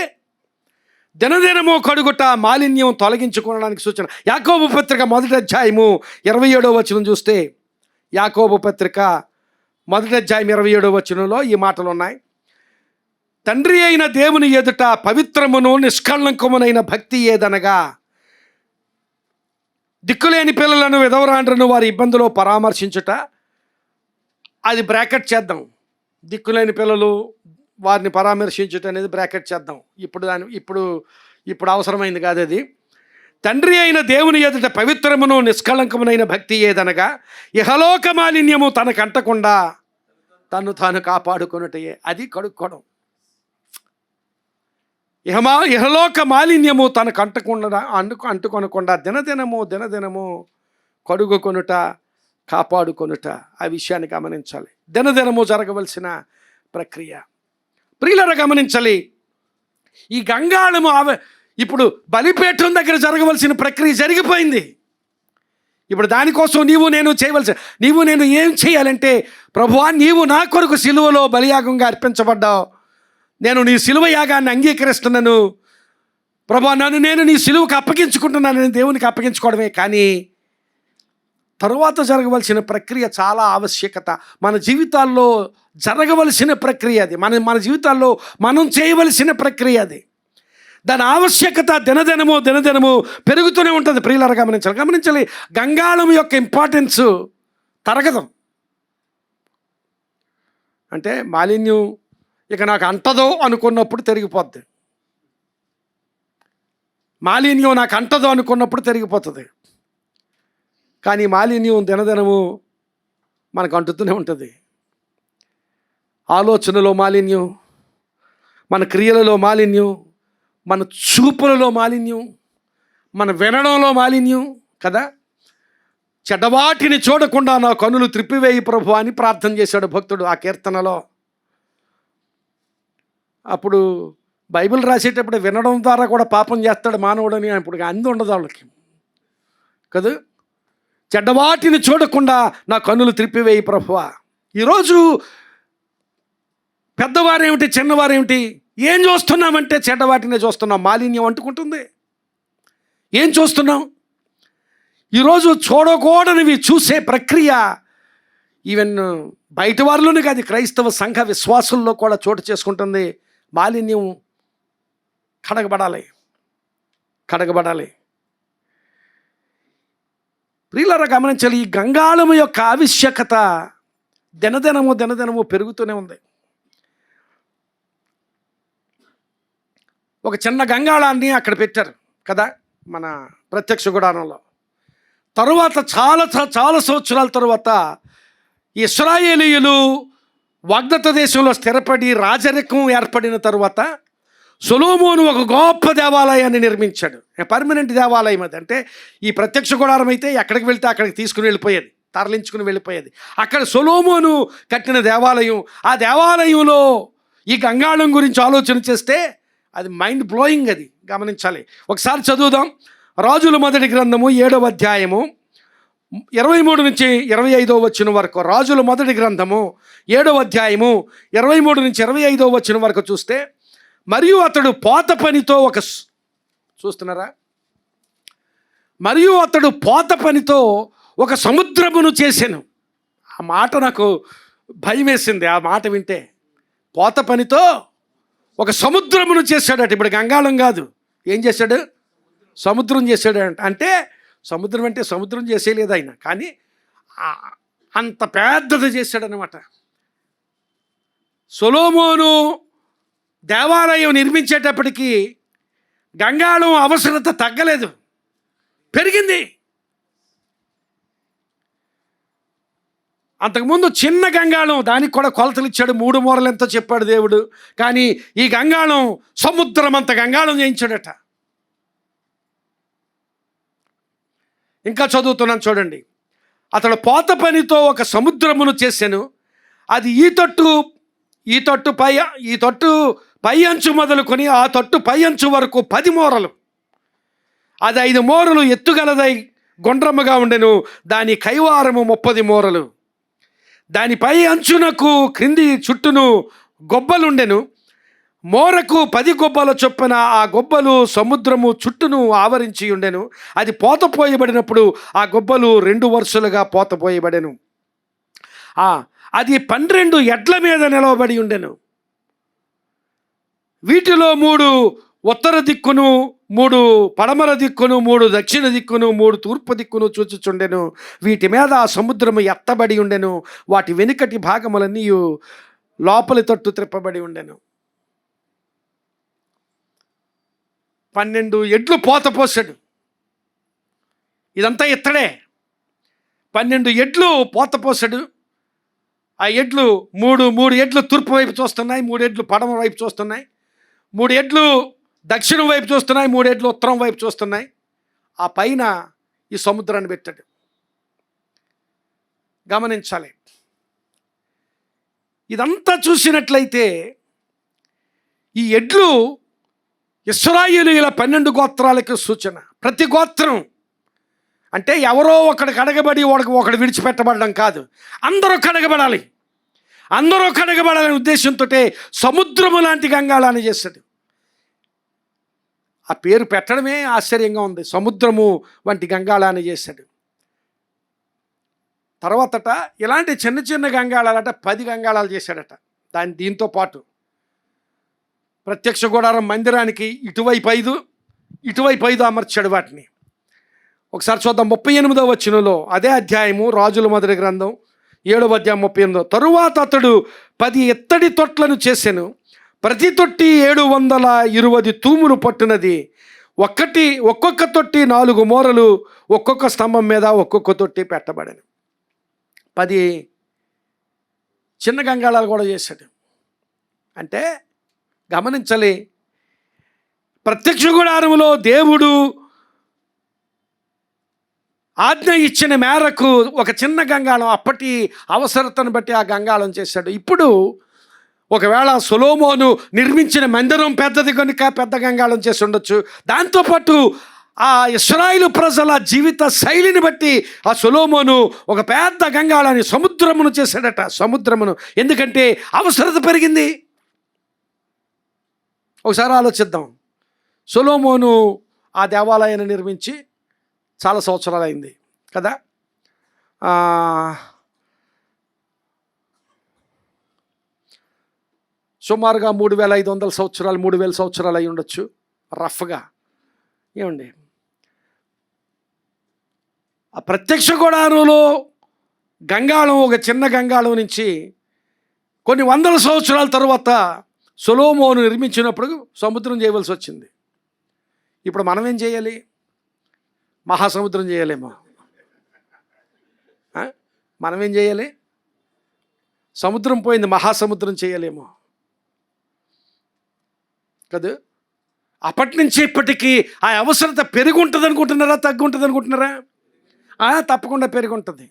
దినదినము కడుగుట మాలిన్యం తొలగించుకోవడానికి సూచన. యాకోబు పత్రిక 1వ అధ్యాయము 27వ వచనం చూస్తే, యాకోబు పత్రిక 1వ అధ్యాయం 27వ వచనంలో ఈ మాటలు ఉన్నాయి. తండ్రి అయిన దేవుని ఎదుట పవిత్రమును నిష్కళంకమునైన భక్తి ఏదనగా, దిక్కులేని పిల్లలను, విధవరాండ్రను వారి ఇబ్బందులో పరామర్శించుట. అది బ్రాకెట్ చేద్దాం. దిక్కులేని పిల్లలు వారిని పరామర్శించుట అనేది బ్రాకెట్ చేద్దాం. ఇప్పుడు అవసరమైంది కాదు అది. తండ్రి అయిన దేవుని ఎదుట పవిత్రమును నిష్కళంకమునైన భక్తి ఏదనగా, ఇహలోక మాలిన్యము తనకు అంటకుండా తను తాను కాపాడుకొనుటయే. అది కడుక్కోవడం. ఇహలోక మాలిన్యము తనకు అంటుకొనకుండా దినదినము కడుగుకొనుట, కాపాడుకొనుట, ఆ విషయాన్ని గమనించాలి. దినదినము జరగవలసిన ప్రక్రియ. ప్రియులారా గమనించాలి, ఈ గంగాళము ఇప్పుడు బలిపీఠం దగ్గర జరగవలసిన ప్రక్రియ జరిగిపోయింది. ఇప్పుడు దానికోసం నీవు నేను ఏం చేయాలంటే, ప్రభువా నీవు నా కొరకు సిలువలో బలియాగంగా అర్పించబడ్డావు, నేను నీ సిలువ యాగాన్ని అంగీకరిస్తున్నాను ప్రభువా, నేను నీ సిలువకు అప్పగించుకుంటున్నాను, నేను దేవునికి అప్పగించుకోవడమే. కానీ తరువాత జరగవలసిన ప్రక్రియ చాలా ఆవశ్యకత. మన జీవితాల్లో జరగవలసిన ప్రక్రియ అది. మన జీవితాల్లో మనం చేయవలసిన ప్రక్రియ అది. దాని ఆవశ్యకత దినదినము పెరుగుతూనే ఉంటుంది. ప్రియులారా గమనించాలి. గంగాళం యొక్క ఇంపార్టెన్స్ తరగదు. అంటే మాలిన్యం ఇక నాకు అంటదో అనుకున్నప్పుడు తిరిగిపోద్ది. మాలిన్యం నాకు అంటదో అనుకున్నప్పుడు తిరిగిపోతుంది. కానీ మాలిన్యం దినదినము మనకు అంటుతూనే ఉంటుంది. ఆలోచనలో మాలిన్యం, మన క్రియలలో మాలిన్యం, మన చూపులలో మాలిన్యం, మన వినడంలో మాలిన్యం కదా. చెడ్డవాటిని చూడకుండా నా కనులు త్రిప్పివేయి ప్రభు అని ప్రార్థన చేశాడు భక్తుడు ఆ కీర్తనలో. అప్పుడు బైబిల్ రాసేటప్పుడు వినడం ద్వారా కూడా పాపం చేస్తాడు మానవుడని అప్పుడు అంది ఉండదు వాళ్ళకి కదా. చెడ్డవాటిని చూడకుండా నా కన్నులు త్రిప్పివేయి ప్రభువా. ఈరోజు పెద్దవారేమిటి చిన్నవారేమిటి ఏం చూస్తున్నామంటే చెడ్డవాటినే చూస్తున్నాం. మాలిన్యం అంటుకుంటుంది. ఏం చూస్తున్నాం? ఈరోజు చూడకూడనివి చూసే ప్రక్రియ ఈవెన్ బయట వారిలోనే కాదు, క్రైస్తవ సంఘ విశ్వాసుల్లో కూడా చోటు చేసుకుంటుంది. మాలిన్యం కడగబడాలి. ప్రియులారా గమనించాలి, ఈ గంగాళము యొక్క ఆవశ్యకత దినదినము పెరుగుతూనే ఉంది. ఒక చిన్న గంగాళాన్ని అక్కడ పెట్టారు కదా మన ప్రత్యక్ష గుడారంలో. తరువాత చాలా సంవత్సరాల తరువాత ఇశ్రాయేలీయులు వాగ్దత్త దేశంలో స్థిరపడి రాజరికం ఏర్పడిన తరువాత సొలొమోను ఒక గొప్ప దేవాలయాన్ని నిర్మించాడు. పర్మనెంట్ దేవాలయం అది. అంటే ఈ ప్రత్యక్ష గుడారం అయితే ఎక్కడికి వెళ్తే అక్కడికి తీసుకుని వెళ్ళిపోయేది, తరలించుకుని వెళ్ళిపోయేది. అక్కడ సొలొమోను కట్టిన దేవాలయం. ఆ దేవాలయంలో ఈ గంగాళం గురించి ఆలోచన చేస్తే అది మైండ్ బ్లోయింగ్. అది గమనించాలి. ఒకసారి చదువుదాం. రాజుల మొదటి గ్రంథము 7వ అధ్యాయము 23 నుంచి 25వ వచనం వరకు. రాజుల మొదటి గ్రంథము 7వ అధ్యాయము 23 నుంచి 25వ వచనం వరకు చూస్తే, మరియు అతడు పోత పనితో చూస్తున్నారా, మరియు అతడు పోత పనితో ఒక సముద్రమును చేసెను. ఆ మాట నాకు భయం వేసింది. ఆ మాట వింటే పోత పనితో ఒక సముద్రమును చేశాడట. ఇప్పుడు గంగాళం కాదు, ఏం చేశాడు? సముద్రం చేశాడు. అంటే సముద్రం అంటే సముద్రం చేసేయలేదు ఆయన, కానీ అంత పెద్దది చేశాడనమాట. సొలొమోను దేవాలయం నిర్మించేటప్పటికీ గంగాళం అవసరత తగ్గలేదు, పెరిగింది. అంతకుముందు చిన్న గంగాళం, దానికి కూడా కొలతలు ఇచ్చాడు. 3 మూరలు ఎంతో చెప్పాడు దేవుడు. కానీ ఈ గంగాళం సముద్రం అంత గంగాళం చేయించాడట. ఇంకా చదువుతున్నాను చూడండి. అతడు పోత పనితో ఒక సముద్రమును చేసెను. అది ఈ తొట్టు పై అంచు మొదలుకొని ఆ తొట్టు పై అంచు వరకు 10 మూరలు. అది 5 మూరలు ఎత్తుగలదై గుండ్రముగా ఉండెను. దాని కైవారము 30 మూరలు. దాని పై అంచునకు క్రింది చుట్టూను గొబ్బలుండెను. మోరకు 10 గొబ్బల చొప్పున ఆ గొబ్బలు సముద్రము చుట్టూను ఆవరించి ఉండెను. అది పోతపోయబడినప్పుడు ఆ గొబ్బలు 2 వరుసలుగా పోతపోయబడెను. అది 12 ఎడ్ల మీద నిలవబడి ఉండెను. వీటిలో 3 ఉత్తర దిక్కును, 3 పడమర దిక్కును, 3 దక్షిణ దిక్కును, 3 తూర్పు దిక్కును చూచుచుండెను. వీటి మీద ఆ సముద్రము ఎత్తబడి ఉండెను. వాటి వెనుకటి భాగములన్నీ లోపలి తట్టు త్రిప్పబడి ఉండెను. 12 ఎడ్లు పోసాడు. ఇదంతా ఇత్తడే. 12 ఎడ్లు పోసాడు. ఆ ఎడ్లు 3 ఎడ్లు తూర్పు వైపు చూస్తున్నాయి, 3 ఎడ్లు పడమ వైపు చూస్తున్నాయి, 3 ఎడ్లు దక్షిణం వైపు చూస్తున్నాయి, 3 ఎడ్లు ఉత్తరం వైపు చూస్తున్నాయి. ఆ పైన ఈ సముద్రాన్ని పెట్టాడు. గమనించాలి. ఇదంతా చూసినట్లయితే ఈ ఎడ్లు ఇశ్రాయేలీయుల 12 గోత్రాలకు సూచన. ప్రతి గోత్రం అంటే ఎవరో ఒకడు కడగబడి ఒకడు విడిచిపెట్టబడడం కాదు, అందరూ కడగబడాలి. అందరూ కడగబడాలనే ఉద్దేశంతో సముద్రము లాంటి గంగాళాన్ని చేశాడు. ఆ పేరు పెట్టడమే ఆశ్చర్యంగా ఉంది. సముద్రము వంటి గంగాళాన్ని చేశాడు. తర్వాతట ఇలాంటి చిన్న చిన్న గంగాళాలట 10 గంగాళాలు చేశాడట. దీంతో పాటు ప్రత్యక్ష గుడారం మందిరానికి ఇటువైపు 5 అమర్చాడు వాటిని. ఒకసారి చూద్దాం 38వ వచనంలో, అదే అధ్యాయము రాజుల మొదటి గ్రంథం 7వ అధ్యాయం 38. తరువాత అతడు 10 ఇత్తడి తొట్లను చేసెను, ప్రతి తొట్టి 720 తూములు పట్టునది, ఒక్కొక్క తొట్టి 4 మూరలు, ఒక్కొక్క స్తంభం మీద ఒక్కొక్క తొట్టి పెట్టబడను. 10 చిన్న గంగాళాలు కూడా చేశాడు. అంటే గమనించాలి, ప్రత్యక్ష గుడారములో దేవుడు ఆజ్ఞ ఇచ్చిన మేరకు ఒక చిన్న గంగాళం, అప్పటి అవసరతను బట్టి ఆ గంగాళం చేశాడు. ఇప్పుడు ఒకవేళ సొలొమోను నిర్మించిన మందిరం పెద్దది కనుక పెద్ద గంగాళం చేసి ఉండొచ్చు. దాంతోపాటు ఆ ఇశ్రాయేలు ప్రజల జీవిత శైలిని బట్టి ఆ సొలొమోను ఒక పెద్ద గంగాళాన్ని, సముద్రమును చేశాడట. సముద్రమును, ఎందుకంటే అవసరత పెరిగింది. ఒకసారి ఆలోచిద్దాం. సొలొమోను ఆ దేవాలయాన్ని నిర్మించి చాలా సంవత్సరాలు అయింది కదా. సుమారుగా 3500 సంవత్సరాలు 3000 సంవత్సరాలు అయి ఉండొచ్చు రఫ్గా. ఏమండి, ఆ ప్రత్యక్ష గుడారంలో గంగాళం, ఒక చిన్న గంగాళం నుంచి కొన్ని వందల సంవత్సరాల తర్వాత సొలొమోను నిర్మించినప్పుడు సముద్రం చేయవలసి వచ్చింది. ఇప్పుడు మనం ఏం చేయాలి? మహాసముద్రం చేయాలేమో. మనం ఏం చేయాలి? సముద్రం పోయింది, మహాసముద్రం చేయలేమో కదా. అప్పటి నుంచి ఇప్పటికీ ఆ అవసరత పెరిగి ఉంటుంది అనుకుంటున్నారా, తగ్గి ఉంటుంది అనుకుంటున్నారా? తప్పకుండా పెరిగి ఉంటుంది.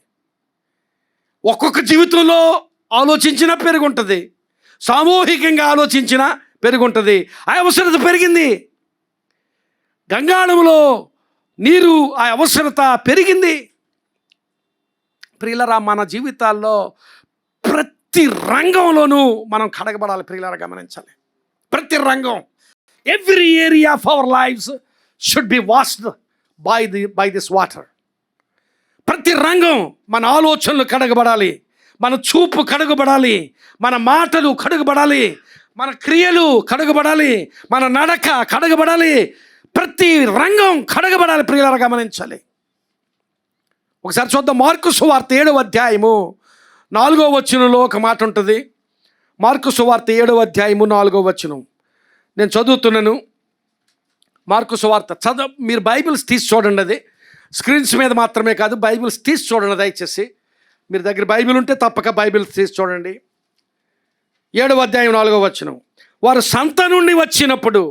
ఒక్కొక్క జీవితంలో ఆలోచించినా పెరిగి ఉంటుంది, సామూహికంగా ఆలోచించినా పెరిగి ఉంటుంది. ఆ అవసరత పెరిగింది. గంగాళంలో నీరు, ఆ అవసరత పెరిగింది. ప్రియులరా, మన జీవితాల్లో ప్రతి రంగంలోనూ మనం కడగబడాలి. ప్రియులరా, గమనించాలి, ప్రతి రంగం, every area of our lifes should be washed by this water. ప్రతి రంగం, మన ఆలోచనలు కడగబడాలి, మన చూపు కడగబడాలి, మన మాటలు కడగబడాలి, మన క్రియలు కడగబడాలి, మన నడక కడగబడాలి, ప్రతి రంగం కడగబడాలి. ప్రియులారా, గమనించాలి. ఒకసారి చూద్దాం. మార్కు సువార్త 7వ అధ్యాయము 4వ వచనంలో ఒక మాట ఉంటుంది. మార్కు సువార్త 7వ అధ్యాయము 4వ వచనం నేను చదువుతున్నాను. మార్కు సువార్త మీరు బైబిల్స్ తీసి చూడండి. అది స్క్రీన్స్ మీద మాత్రమే కాదు, బైబిల్స్ తీసి చూడండి దయచేసి. మీరు దగ్గర బైబిల్ ఉంటే తప్పక బైబిల్స్ తీసి చూడండి. 7వ అధ్యాయం 4వ వచనం, వారు సంత నుండి వచ్చినప్పుడు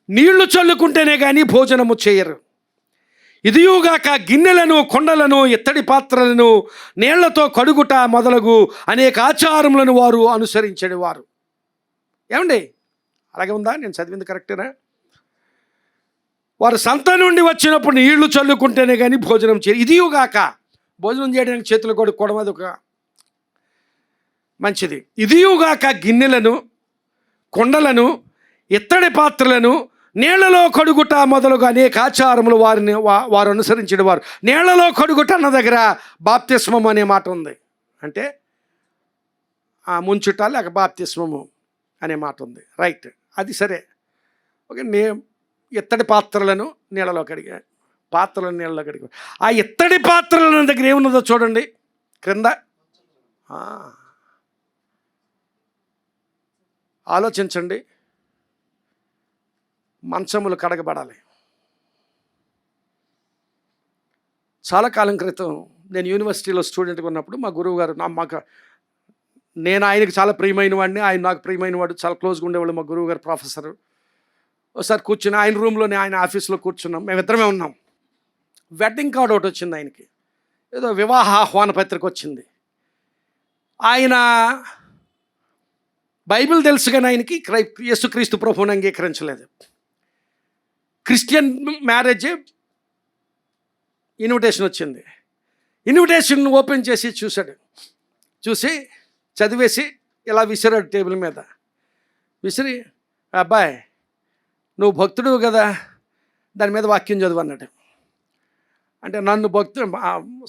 నీళ్లు చల్లుకుంటేనే కానీ భోజనము చేయరు. ఇదియుగాక గిన్నెలను, కొండలను, ఇత్తడి పాత్రలను నీళ్లతో కడుగుట మొదలగు అనేక ఆచారములను వారు అనుసరించేవారు. ఏమండి, అలాగే ఉందా? నేను చదివింది కరెక్టేనా? వారు సంత నుండి వచ్చినప్పుడు నీళ్లు చల్లుకుంటేనే కానీ భోజనం చేయరు. ఇదియుగాక, భోజనం చేయడానికి చేతులు కొడుకోవడం అది ఒక మంచిది. ఇదియుగాక గిన్నెలను, కొండలను, ఇత్తడి పాత్రలను నీళ్లలో కడుగుట మొదలుగా అనేక ఆచారములు వారు అనుసరించేవారు. నీళ్లలో కడుగుట అన్న దగ్గర బాప్తిస్మం అనే మాట ఉంది. అంటే ముంచుట లేక బాప్తిస్మము అనే మాట ఉంది. రైట్, అది సరే. ఓకే, ఇత్తడి పాత్రలను నీళ్ళలో కడిగా, పాత్రలను నీళ్ళలో కడిగా. ఆ ఇత్తడి పాత్రల దగ్గర ఏమున్నదో చూడండి క్రింద. ఆలోచించండి. మంచములు కడగబడాలి. చాలా కాలం క్రితం నేను యూనివర్సిటీలో స్టూడెంట్గా ఉన్నప్పుడు మా గురువు గారు నేను ఆయనకు చాలా ప్రియమైన వాడిని, ఆయన నాకు ప్రియమైన వాడు, చాలా క్లోజ్గా ఉండేవాళ్ళు. మా గురువు గారు ప్రొఫెసరు. ఒకసారి కూర్చుని ఆయన రూమ్లోనే, ఆయన ఆఫీస్లో కూర్చున్నాం, మేమిద్దరమే ఉన్నాం. వెడ్డింగ్ కార్డు ఒకటి వచ్చింది ఆయనకి. ఏదో వివాహ ఆహ్వాన పత్రిక వచ్చింది. ఆయన బైబిల్ తెలుసు కానీ ఆయనకి యేసుక్రీస్తు ప్రభువుని అంగీకరించలేదు. క్రిస్టియన్ మ్యారేజ్ ఇన్విటేషన్ వచ్చింది. ఇన్విటేషన్ ఓపెన్ చేసి చూశాడు. చూసి చదివేసి ఇలా విసిరాడు టేబుల్ మీద. విసిరి, అబ్బాయి నువ్వు భక్తుడు కదా, దాని మీద వాక్యం చదువు అన్నాడు. అంటే నన్ను భక్తుడు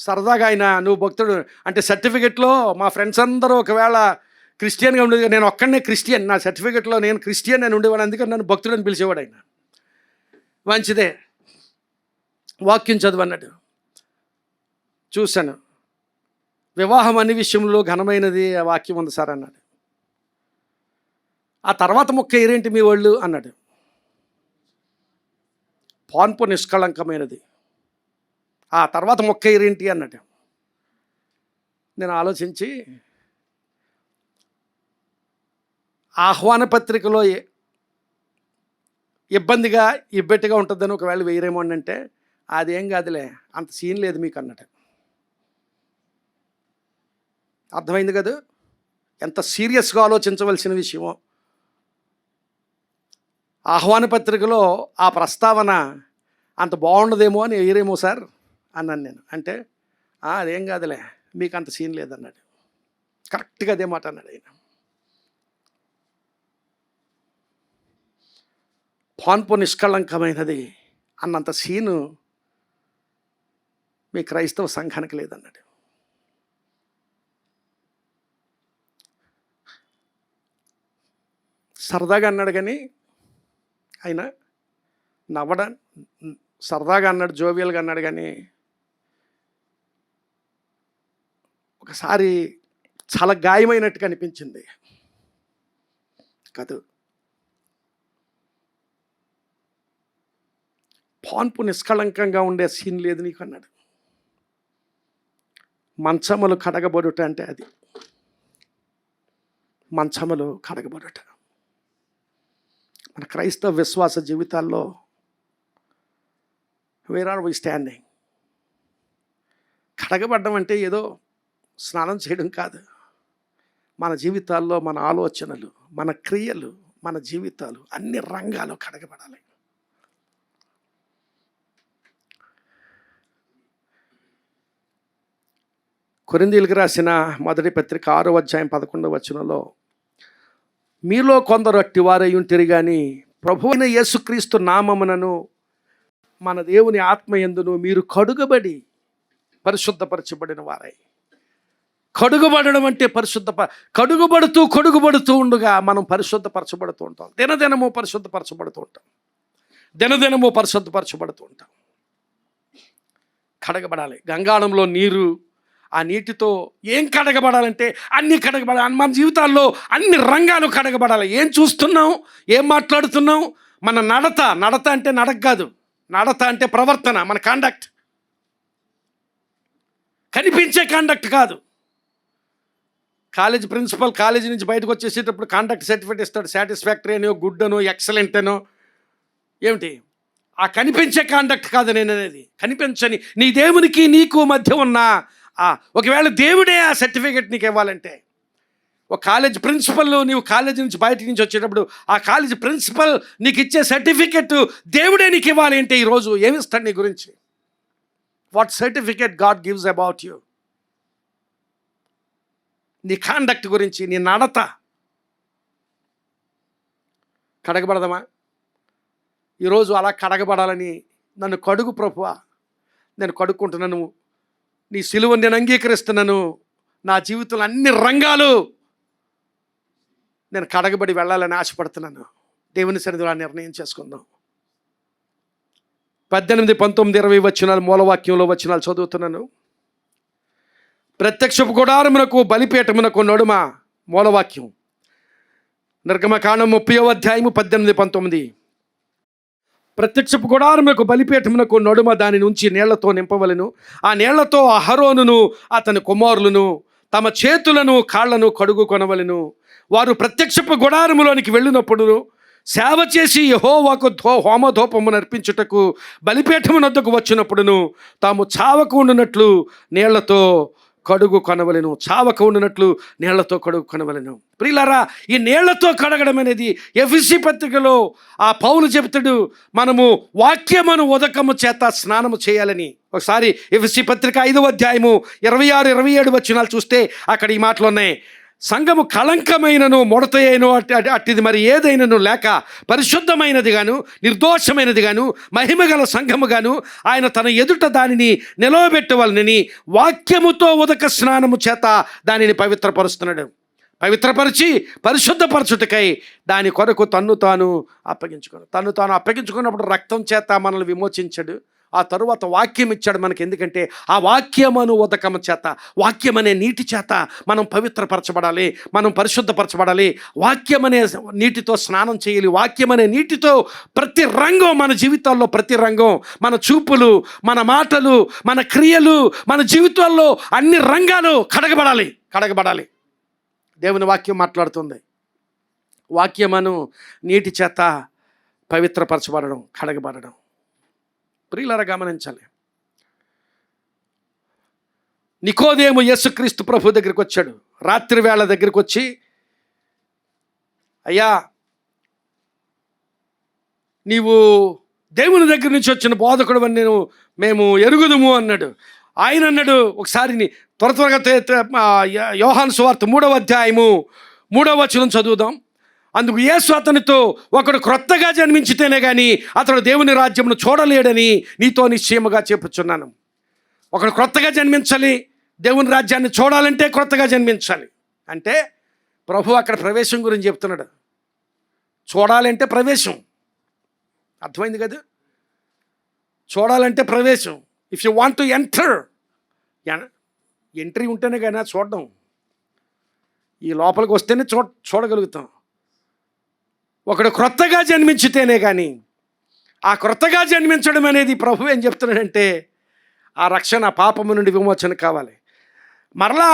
సరదాగా ఆయన నువ్వు భక్తుడు అంటే సర్టిఫికెట్లో మా ఫ్రెండ్స్ అందరూ ఒకవేళ క్రిస్టియన్గా ఉండేది, నేను ఒక్కడనే క్రిస్టియన్, నా సర్టిఫికెట్లో నేను క్రిస్టియన్ అని ఉండేవాడు, అందుకని నన్ను భక్తుడు అని పిలిచేవాడు ఆయన. మంచిదే, వాక్యం చదువు అన్నాడు. చూశాను, వివాహం అన్ని విషయంలో ఘనమైనది ఆ వాక్యం ఉంది సార్ అన్నాడు. ఆ తర్వాత మొక్క ఏరేంటి మీ వాళ్ళు అన్నాడు. పాన్పు నిష్కళంకమైనది, ఆ తర్వాత మొక్క ఏరేంటి అన్నాడు. నేను ఆలోచించి, ఆహ్వాన పత్రికలో ఇబ్బందిగా ఇబ్బెట్టుగా ఉంటుందని ఒకవేళ వేయరేమో అంటే, అదేం కాదులే, అంత సీన్ లేదు మీకు అన్నట్టు. అర్థమైంది కదా ఎంత సీరియస్గా ఆలోచించవలసిన విషయమో. ఆహ్వాన పత్రికలో ఆ ప్రస్తావన అంత బాగుండదేమో అని వేయరేమో సార్ అన్నాను నేను. అంటే అదేం కాదులే మీకు అంత సీన్ లేదన్నాడు. కరెక్ట్గా అదే మాట అన్నాడు ఆయన. పాన్పు నిష్కళంకమైనది అన్నంత సీను మీ క్రైస్తవ సంఘానికి లేదన్నాడు. సరదాగా అన్నాడు కానీ ఆయన నవ్వడం సరదాగా అన్నాడు, జోవియల్గా అన్నాడు కానీ ఒకసారి చాలా గాయమైనట్టుగా అనిపించింది. కాదు, పాన్పు నిష్కళంకంగా ఉండే సీన్ లేదు నీకు అన్నాడు. మంచములు కడగబడుట అంటే అది, మంచములు కడగబడుట. మన క్రైస్తవ విశ్వాస జీవితాల్లో వేర్ ఆర్ వి స్టాండింగ్? కడగబడ్డం అంటే ఏదో స్నానం చేయడం కాదు. మన జీవితాల్లో మన ఆలోచనలు, మన క్రియలు, మన జీవితాలు అన్ని రంగాలు కడగబడాలి. కొరింథీయులకు రాసిన మొదటి పత్రిక 6వ అధ్యాయం 11వ వచనంలో, మీలో కొందరు అట్టివారై ఉంటిరి కానీ ప్రభువైన యేసుక్రీస్తు నామమునను మన దేవుని ఆత్మయందును మీరు కడుగబడి పరిశుద్ధపరచబడిన వారై. కడుగుబడడం అంటే కడుగుబడుతూ ఉండగా మనం పరిశుద్ధపరచబడుతూ ఉంటాం. దినదినము పరిశుద్ధపరచబడుతూ ఉంటాం. కడగబడాలి. గంగాళంలో నీరు, ఆ నీటితో ఏం కడగబడాలంటే అన్నీ కడగబడాలి. మన జీవితాల్లో అన్ని రంగాలు కడగబడాలి. ఏం చూస్తున్నాం, ఏం మాట్లాడుతున్నాం, మన నడత అంటే నడక కాదు, నడత అంటే ప్రవర్తన, మన కాండక్ట్, కనిపించే కాండక్ట్ కాదు. కాలేజ్ ప్రిన్సిపల్ కాలేజీ నుంచి బయటకు వచ్చేసేటప్పుడు కాండక్ట్ సర్టిఫికేట్ ఇస్తాడు, సాటిస్ఫాక్టరీ అనో, గుడ్ అనో, ఎక్సలెంట్ అనో. ఏమిటి ఆ కనిపించే కాండక్ట్ కాదు నేను అనేది. కనిపించని నీ దేవునికి నీకు మధ్య ఉన్న ఒకవేళ దేవుడే ఆ సర్టిఫికేట్ నీకు ఇవ్వాలంటే, ఒక కాలేజ్ ప్రిన్సిపల్ నీవు కాలేజీ నుంచి బయట నుంచి వచ్చేటప్పుడు ఆ కాలేజ్ ప్రిన్సిపల్ నీకు ఇచ్చే సర్టిఫికెట్ దేవుడే నీకు ఇవ్వాలి అంటే ఈరోజు ఏమిస్తాడు నీ గురించి? What certificate God gives about you? నీ కాండక్ట్ గురించి, నీ నడత. కడగబడదామా? ఈరోజు అలా కడగబడాలని నన్ను కడుగు ప్రభువా, నేను కడుక్కుంటున్నాను, నీ సిలువను నేను అంగీకరిస్తున్నాను, నా జీవితంలో అన్ని రంగాలు నేను కడగబడి వెళ్ళాలని ఆశపడుతున్నాను. దేవుని సన్నిధిలో నిర్ణయం చేసుకుందాం. 18, 19, 20 వచనాలు మూలవాక్యంలో వచనాలు చదువుతున్నాను. ప్రత్యక్షపు గుడారమునకు బలిపీఠమునకు నడుమ, మూలవాక్యం నిర్గమకాండం 30వ అధ్యాయము 18, 19. ప్రత్యక్షపు గుడారమునకు బలిపీఠమునకు నడుమ దాని నుంచి నీళ్లతో నింపవలను. ఆ నీళ్లతో అహరోనును అతని కుమారులను తమ చేతులను కాళ్లను కడుగు కొనవలను. వారు ప్రత్యక్షపు గుడారములోనికి వెళ్ళినప్పుడు సేవ చేసి యెహోవాకు హోమధూపము నర్పించుటకు బలిపీఠమునొద్దకు వచ్చినప్పుడును తాము చావక ఉండునట్లు నీళ్లతో కడుగు కొనవలెను. చావక ఉండునట్లు నీళ్లతో కడుగు కొనవలెను. ప్రియులారా, ఈ నీళ్లతో కడగడం అనేది ఎఫెసీ పత్రికలో ఆ పౌలు చెబుతాడు, మనము వాక్యమును ఉదకము చేత స్నానము చేయాలని. ఒకసారి ఎఫెసీ పత్రిక 5వ అధ్యాయము 26, 27 వచనాలు చూస్తే అక్కడ ఈ మాటలు ఉన్నాయి. సంఘము కళంకమైనను ముడతయైనను అట్టిది మరి ఏదైనను లేక పరిశుద్ధమైనది గాను నిర్దోషమైనది గాను మహిమగల సంఘము గాను ఆయన తన ఎదుట దానిని నిలవబెట్టవలనని వాక్యముతో ఉదక స్నానము చేత దానిని పవిత్రపరుస్తున్నాడు. పవిత్రపరిచి పరిశుద్ధపరచుటకై దాని కొరకు తన్ను తాను అప్పగించుకున్నప్పుడు రక్తం చేత మనల్ని విమోచించాడు. ఆ తరువాత వాక్యం ఇచ్చాడు మనకి. ఎందుకంటే ఆ వాక్యమను ఉదకము చేత, వాక్యం అనే నీటి చేత మనం పవిత్రపరచబడాలి, మనం పరిశుద్ధపరచబడాలి. వాక్యం అనే నీటితో స్నానం చేయాలి. వాక్యం అనే నీటితో ప్రతి రంగం, మన జీవితాల్లో ప్రతి రంగం, మన చూపులు, మన మాటలు, మన క్రియలు, మన జీవితాల్లో అన్ని రంగాలు కడగబడాలి. దేవుని వాక్యం మాట్లాడుతుంది. వాక్యమను నీటి చేత పవిత్రపరచబడడం, కడగబడడం. ప్రియులారా, గమనించాలి. నికోదేము యేసుక్రీస్తు ప్రభు దగ్గరికి వచ్చాడు. రాత్రి వేళ దగ్గరికి వచ్చి, అయ్యా నీవు దేవుని దగ్గర నుంచి వచ్చిన బోధకుడు అని మేము ఎరుగుదుము అన్నాడు. ఆయన అన్నాడు, ఒకసారి త్వరగా యోహాను సువార్త 3వ అధ్యాయము 3వ వచనం చదువుదాం. అందుకు యేసు అతనితో, ఒకడు క్రొత్తగా జన్మించితేనే కానీ అతడు దేవుని రాజ్యమును చూడలేడని నీతో నిశ్చయముగా చెప్పుచున్నాను. ఒకడు క్రొత్తగా జన్మించాలి, దేవుని రాజ్యాన్ని చూడాలంటే క్రొత్తగా జన్మించాలి. అంటే ప్రభు అక్కడ ప్రవేశం గురించి చెప్తున్నాడు. చూడాలంటే ప్రవేశం, అర్థమైంది కదా? చూడాలంటే ప్రవేశం. If you want to enter, entry ఉంటేనే కానీ చూడడం. ఈ లోపలికి వస్తేనే చూడగలుగుతాం. ఒకడు క్రొత్తగా జన్మించితేనే కానీ, ఆ క్రొత్తగా జన్మించడం అనేది ప్రభు ఏం చెప్తున్నాడంటే ఆ రక్షణ, పాపము నుండి విమోచన కావాలి. మరలా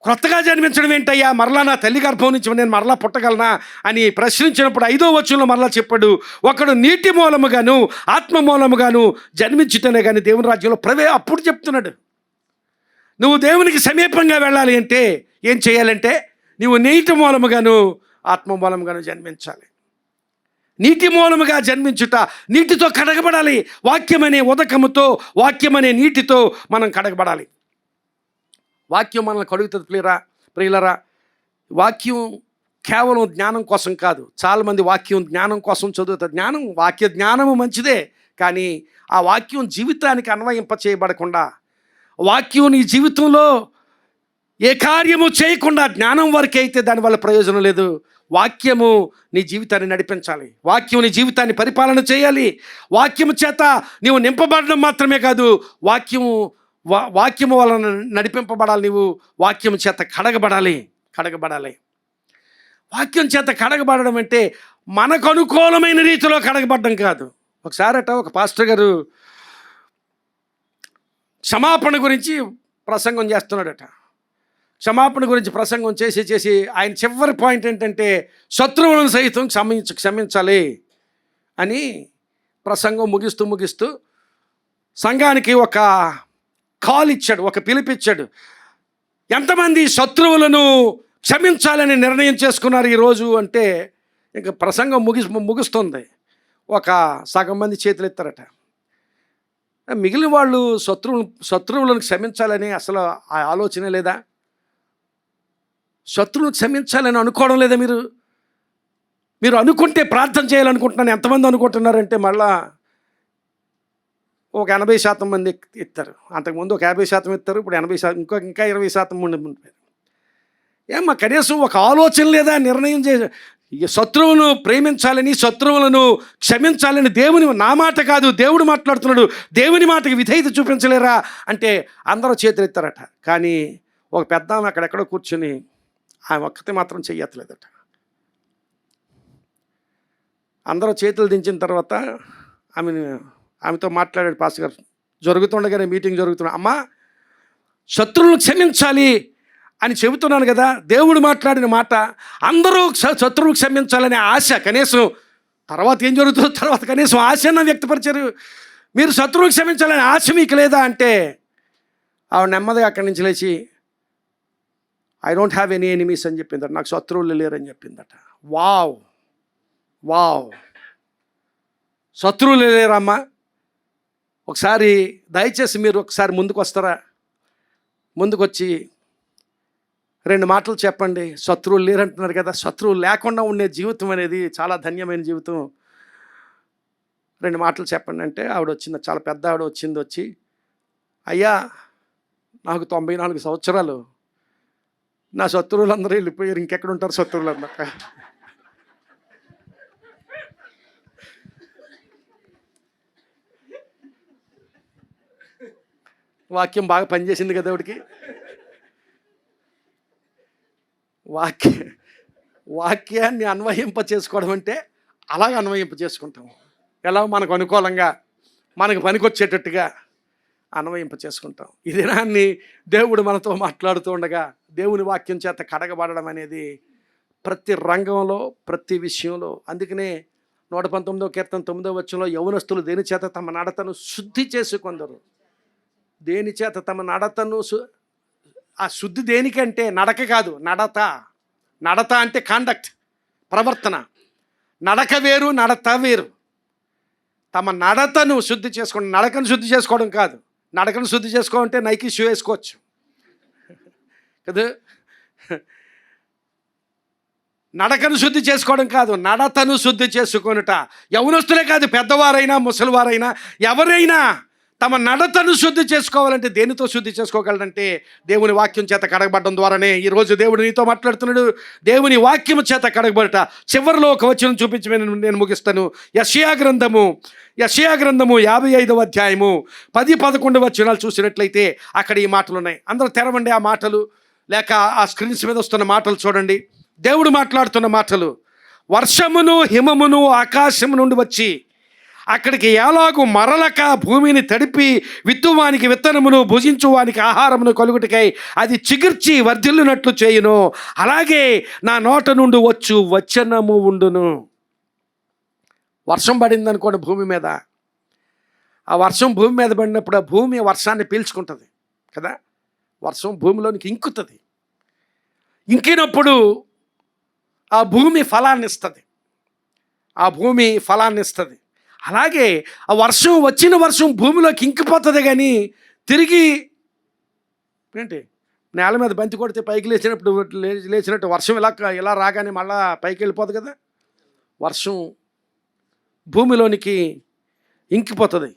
క్రొత్తగా జన్మించడం ఏంటయ్యా, మరలా నా తల్లి గర్భం నుంచి నేను మరలా పుట్టగలనా అని ప్రశ్నించినప్పుడు 5వ వచనంలో మరలా చెప్పాడు, ఒకడు నీటి మూలముగాను ఆత్మ మూలముగాను జన్మించితేనే కానీ దేవుని రాజ్యంలో అప్పుడు చెప్తున్నాడు. నువ్వు దేవునికి సమీపంగా వెళ్ళాలి అంటే ఏం చేయాలంటే నువ్వు నీటి మూలముగాను ఆత్మ మూలముగాను జన్మించాలి. నీటి మూలముగా జన్మించుట, నీటితో కడగబడాలి. వాక్యమనే ఉదకముతో, వాక్యమనే నీటితో మనం కడగబడాలి. వాక్యం మనల్ని కడుగుతుంది. ప్రియులరా, వాక్యం కేవలం జ్ఞానం కోసం కాదు. చాలామంది వాక్యం జ్ఞానం కోసం చదువుతారు. వాక్య జ్ఞానము మంచిదే, కానీ ఆ వాక్యం జీవితానికి అన్వయింప చేయబడకుండా, వాక్యం నీ జీవితంలో ఏ కార్యము చేయకుండా జ్ఞానం వరకే అయితే దానివల్ల ప్రయోజనం లేదు. వాక్యము నీ జీవితాన్ని నడిపించాలి. వాక్యం నీ జీవితాన్ని పరిపాలన చేయాలి. వాక్యము చేత నీవు నింపబడడం మాత్రమే కాదు, వాక్యము వలన నడిపింపబడాలి. నీవు వాక్యము చేత కడగబడాలి. వాక్యం చేత కడగబడడం అంటే మనకు అనుకూలమైన రీతిలో కడగబడడం కాదు. ఒకసారట ఒక పాస్టర్ గారు క్షమాపణ గురించి ప్రసంగం చేస్తున్నాడట. క్షమాపణ గురించి ప్రసంగం చేసి ఆయన చివరి పాయింట్ ఏంటంటే శత్రువులను సైతం క్షమించాలి అని ప్రసంగం ముగిస్తూ సంఘానికి ఒక కాల్ ఇచ్చాడు, ఒక పిలిపిచ్చాడు. ఎంతమంది శత్రువులను క్షమించాలని నిర్ణయం చేసుకున్నారు ఈరోజు అంటే ఇంకా ప్రసంగం ముగుస్తుంది. ఒక సగం మంది చేతులు ఎత్తారట. మిగిలిన వాళ్ళు శత్రువులను క్షమించాలని అసలు ఆ ఆలోచన లేదా? శత్రువులను క్షమించాలని అనుకోవడం లేదా? మీరు అనుకుంటే ప్రార్థన చేయాలనుకుంటున్నాను. ఎంతమంది అనుకుంటున్నారంటే మళ్ళా ఒక 80% మంది ఎత్తారు. అంతకుముందు ఒక 50% ఎత్తారు, ఇప్పుడు 80%, ఇంకా 20% ఉండిపోయారు. ఏమ్మా, కనీసం ఒక ఆలోచన లేదా? నిర్ణయం చేసి శత్రువులను ప్రేమించాలని, శత్రువులను క్షమించాలని దేవుని, నా మాట కాదు దేవుడు మాట్లాడుతున్నాడు, దేవుని మాటకి విధేయత చూపించలేరా అంటే అందరూ చేతులు ఎత్తారట. కానీ ఒక పెద్ద ఆమె అక్కడెక్కడో కూర్చొని ఆమె ఒక్కతే మాత్రం చెయ్యట్లేదట. అందరూ చేతులు దించిన తర్వాత ఆమెతో మాట్లాడాడు పాస్టర్ గారు. జరుగుతుండగానే మీటింగ్ జరుగుతున్నా, అమ్మా శత్రువులను క్షమించాలి అని చెబుతున్నాను కదా. దేవుడు మాట్లాడిన మాట అందరూ శత్రువుకు క్షమించాలనే ఆశ, కనీసం తర్వాత ఏం జరుగుతుందో తర్వాత కనీసం ఆశను వ్యక్తపరిచారు. మీరు శత్రువుకు క్షమించాలనే ఆశ మీకు లేదా అంటే ఆవిడ నెమ్మదిగా అక్కడి నుంచి లేచి I don't have any enemies అని చెప్పిందట. నాకు శత్రువులు లేరని చెప్పిందట. వావ్ వావ్, శత్రువులు లేరమ్మా. ఒకసారి దయచేసి మీరు ఒకసారి ముందుకు వస్తారా? ముందుకు వచ్చి 2 మాటలు చెప్పండి. శత్రువులు లేరంటున్నారు కదా, శత్రువులు లేకుండా ఉండే జీవితం అనేది చాలా ధన్యమైన జీవితం. 2 మాటలు చెప్పండి అంటే ఆవిడ వచ్చింది, చాలా పెద్ద ఆవిడ వచ్చి అయ్యా నాకు 94 సంవత్సరాలు, నా శత్రువులు అందరూ వెళ్ళిపోయారు, ఇంకెక్కడ ఉంటారు శత్రువులు అన్నాక. వాక్యం బాగా పనిచేసింది కదా ఆవిడికి. వాక్యాన్ని అన్వయింప చేసుకోవడం అంటే అలాగ అన్వయింప చేసుకుంటాం. ఎలా మనకు అనుకూలంగా, మనకు పనికొచ్చేటట్టుగా అన్వయింప చేసుకుంటాం. ఈ దినాన్ని దేవుడు మనతో మాట్లాడుతూ ఉండగా దేవుని వాక్యం చేత కడగబడడం అనేది ప్రతి రంగంలో, ప్రతి విషయంలో. అందుకనే 119వ కీర్తన 9వ వచనంలో యౌవనస్తులు దేని చేత తమ నడతను శుద్ధి చేసుకొందరు. దేని చేత తమ నడతను ఆ శుద్ధి దేనికంటే నడక కాదు, నడత. నడత అంటే కాండక్ట్, ప్రవర్తన. నడక వేరు, నడత వేరు. తమ నడతను శుద్ధి చేసుకోండి. నడకను శుద్ధి చేసుకోవడం కాదు. నడకను శుద్ధి చేసుకోవాలంటే నైకి షూ వేసుకోవచ్చు కదా. నడకను శుద్ధి చేసుకోవడం కాదు, నడతను శుద్ధి చేసుకొనుట. యౌవనస్తులే కాదు, పెద్దవారైనా ముసలివారైనా ఎవరైనా తమ నడతను శుద్ధి చేసుకోవాలంటే దేనితో శుద్ధి చేసుకోగలరంటే దేవుని వాక్యం చేత కడగబడడం ద్వారానే. ఈరోజు దేవుడు నీతో మాట్లాడుతున్నాడు. దేవుని వాక్యం చేత కడగబడట. చివరిలో ఒక వచనం చూపించి నేను ముగిస్తాను. యెషయా గ్రంథము 55వ అధ్యాయము 10-11 వచనాలు చూసినట్లయితే అక్కడ ఈ మాటలు ఉన్నాయి. అందరూ తెరవండి ఆ మాటలు, లేక ఆ స్క్రీన్స్ మీద వస్తున్న మాటలు చూడండి. దేవుడు మాట్లాడుతున్న మాటలు. వర్షమును హిమమును ఆకాశము నుండి వచ్చి అక్కడికి ఎలాగూ మరలక భూమిని తడిపి విత్తువానికి విత్తనమును భుజించువానికి ఆహారమును కలుగుటకై అది చిగిర్చి వర్ధిల్లునట్లు చేయును, అలాగే నా నోట నుండి వచ్చు వచనము ఉండును. వర్షం పడింది అనుకోండి భూమి మీద. ఆ వర్షం భూమి మీద పడినప్పుడు ఆ భూమి వర్షాన్ని పీల్చుకుంటుంది కదా. వర్షం భూమిలోనికి ఇంకుతుంది. ఇంకినప్పుడు ఆ భూమి ఫలాన్ని ఇస్తుంది. అలాగే ఆ వర్షం, వచ్చిన వర్షం భూమిలోకి ఇంకిపోతుంది, కానీ తిరిగి ఏంటి నేల మీద బంతి కొడితే పైకి లేచినట్టు వర్షం ఇలా రాగానే మళ్ళా పైకి వెళ్ళిపోదు కదా. వర్షం భూమిలోనికి ఇంకిపోతుంది.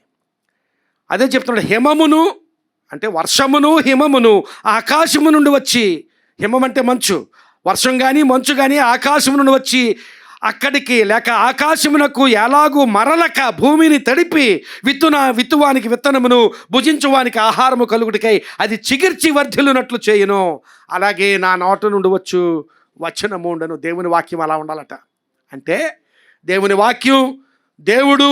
అదే చెప్తున్నాడు. హిమమును అంటే వర్షమును హిమమును ఆకాశము నుండి వచ్చి, హిమం అంటే మంచు, వర్షం కానీ మంచు కానీ ఆకాశము నుండి వచ్చి అక్కడికి లేక ఆకాశమునకు ఎలాగూ మరలక భూమిని తడిపి విత్తువానికి విత్తనమును భుజించువానికి ఆహారము కలుగుటికై అది చిగిర్చి వర్ధిల్లునట్లు చేయును, అలాగే నా నోట నుండి వచ్చు వచనము ఉండను. దేవుని వాక్యం అలా ఉండాలట. అంటే దేవుని వాక్యం దేవుడు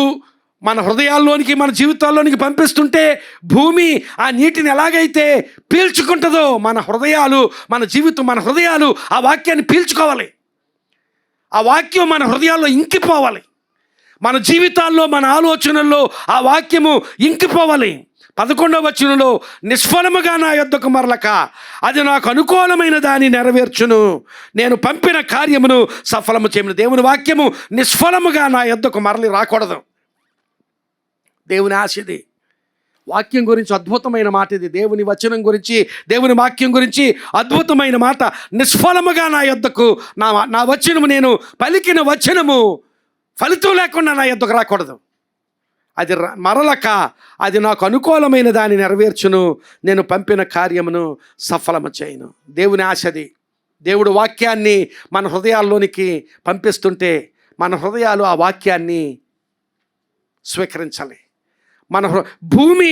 మన హృదయాల్లోనికి, మన జీవితాల్లోనికి పంపిస్తుంటే భూమి ఆ నీటిని ఎలాగైతే పీల్చుకుంటుందో మన హృదయాలు, మన జీవితం, మన హృదయాలు ఆ వాక్యాన్ని పీల్చుకోవాలి. ఆ వాక్యం మన హృదయాల్లో ఇంకిపోవాలి. మన జీవితాల్లో, మన ఆలోచనల్లో ఆ వాక్యము ఇంకిపోవాలి. 11వ వచనంలో నిష్ఫలముగా నా యొద్దకు మరలక అది నాకు అనుకూలమైన దాన్ని నెరవేర్చును, నేను పంపిన కార్యమును సఫలము చేయను. దేవుని వాక్యము నిష్ఫలముగా నా యొద్దకు మరలి రాకూడదు. దేవుని ఆశది. వాక్యం గురించి అద్భుతమైన మాట ఇది. దేవుని వచనం గురించి, దేవుని వాక్యం గురించి అద్భుతమైన మాట. నిష్ఫలముగా నా యొద్దకు నా వచనము, నేను పలికిన వచనము ఫలితం లేకుండా నా యొద్దకు రాకూడదు. అది మరలక అది నాకు అనుకూలమైన దాన్ని నెరవేర్చును, నేను పంపిన కార్యమును సఫలము చేయను. దేవుని ఆశది. దేవుడు వాక్యాన్ని మన హృదయాల్లోనికి పంపిస్తుంటే మన హృదయాలు ఆ వాక్యాన్ని స్వీకరించాలి. మన భూమి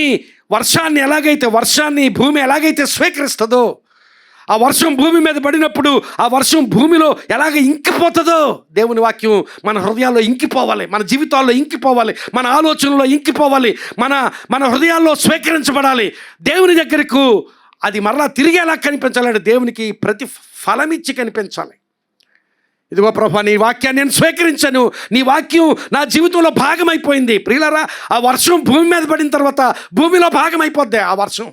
వర్షాన్ని భూమి ఎలాగైతే స్వీకరిస్తుందో, ఆ వర్షం భూమి మీద పడినప్పుడు ఆ వర్షం భూమిలో ఎలాగ ఇంకిపోతుందో దేవుని వాక్యం మన హృదయాల్లో ఇంకిపోవాలి, మన జీవితాల్లో ఇంకిపోవాలి, మన ఆలోచనలో ఇంకిపోవాలి, మన హృదయాల్లో స్వీకరించబడాలి. దేవుని దగ్గరకు అది మరలా తిరిగి ఎలా కనిపించాలంటే దేవునికి ప్రతి ఫలం ఇచ్చి కనిపించాలి. ఇదిగో ప్రభా, నీ వాక్యాన్ని నేను స్వీకరించాను, నీ వాక్యం నా జీవితంలో భాగమైపోయింది. ప్రియులారా, ఆ వర్షం భూమి మీద పడిన తర్వాత భూమిలో భాగమైపోద్ది. ఆ వర్షం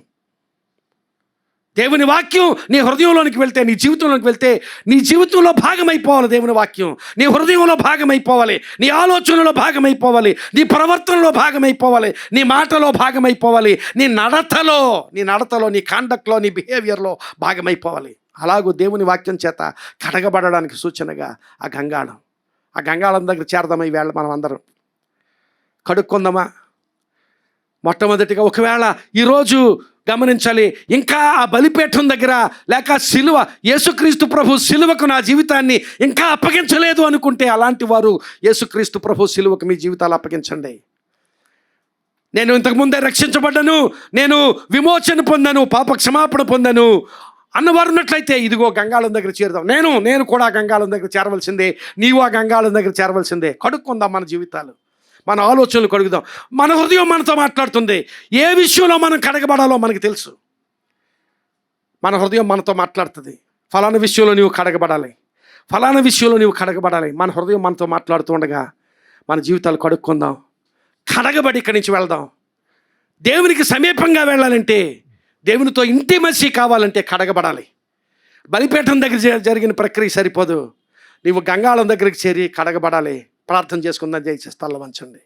దేవుని వాక్యం నీ హృదయంలోనికి వెళ్తే, నీ జీవితంలోకి వెళ్తే, నీ జీవితంలో భాగమైపోవాలి. దేవుని వాక్యం నీ హృదయంలో భాగమైపోవాలి, నీ ఆలోచనలో భాగమైపోవాలి, నీ ప్రవర్తనలో భాగమైపోవాలి, నీ మాటలో భాగమైపోవాలి, నీ నడతలో నీ కాండక్ట్లో, నీ బిహేవియర్లో భాగమైపోవాలి. అలాగూ దేవుని వాక్యం చేత కడగబడడానికి సూచనగా ఆ గంగాళం దగ్గర చేరదామా ఈవేళ మనం అందరం? కడుక్కుందామా? మొట్టమొదటిగా ఒకవేళ ఈరోజు గమనించాలి, ఇంకా ఆ బలిపీఠం దగ్గర లేక సిలువ, యేసుక్రీస్తు ప్రభు సిలువకు నా జీవితాన్ని ఇంకా అప్పగించలేదు అనుకుంటే, అలాంటి వారు యేసుక్రీస్తు ప్రభు సిలువకు మీ జీవితాలు అప్పగించండి. నేను ఇంతకుముందే రక్షించబడ్డాను, నేను విమోచన పొందాను, పాప క్షమాపణ పొందాను అన్నవారు ఉన్నట్లయితే, ఇదిగో గంగాళం దగ్గర చేరుదాం. నేను కూడా గంగాళం దగ్గర చేరవలసిందే, నీవు ఆ గంగాళం దగ్గర చేరవలసిందే. కడుక్కుందాం మన జీవితాలు, మన ఆలోచనలు కడుగుదాం. మన హృదయం మనతో మాట్లాడుతుంది. ఏ విషయంలో మనం కడగబడాలో మనకు తెలుసు. మన హృదయం మనతో మాట్లాడుతుంది, ఫలానా విషయంలో నీవు కడగబడాలి, ఫలానా విషయంలో నీవు కడగబడాలి. మన హృదయం మనతో మాట్లాడుతూ ఉండగా మన జీవితాలు కడుక్కుందాం, కడగబడి ఇక్కడి నుంచి వెళ్దాం. దేవునికి సమీపంగా వెళ్ళాలంటే, దేవునితో ఇంటిమసీ కావాలంటే కడగబడాలి. బలిపీఠం దగ్గర జరిగిన ప్రక్రియ సరిపోదు, నీవు గంగాళం దగ్గరికి చేరి కడగబడాలి. ప్రార్థన చేసుకుందాం. దయచేసి తల్ల వంచండి.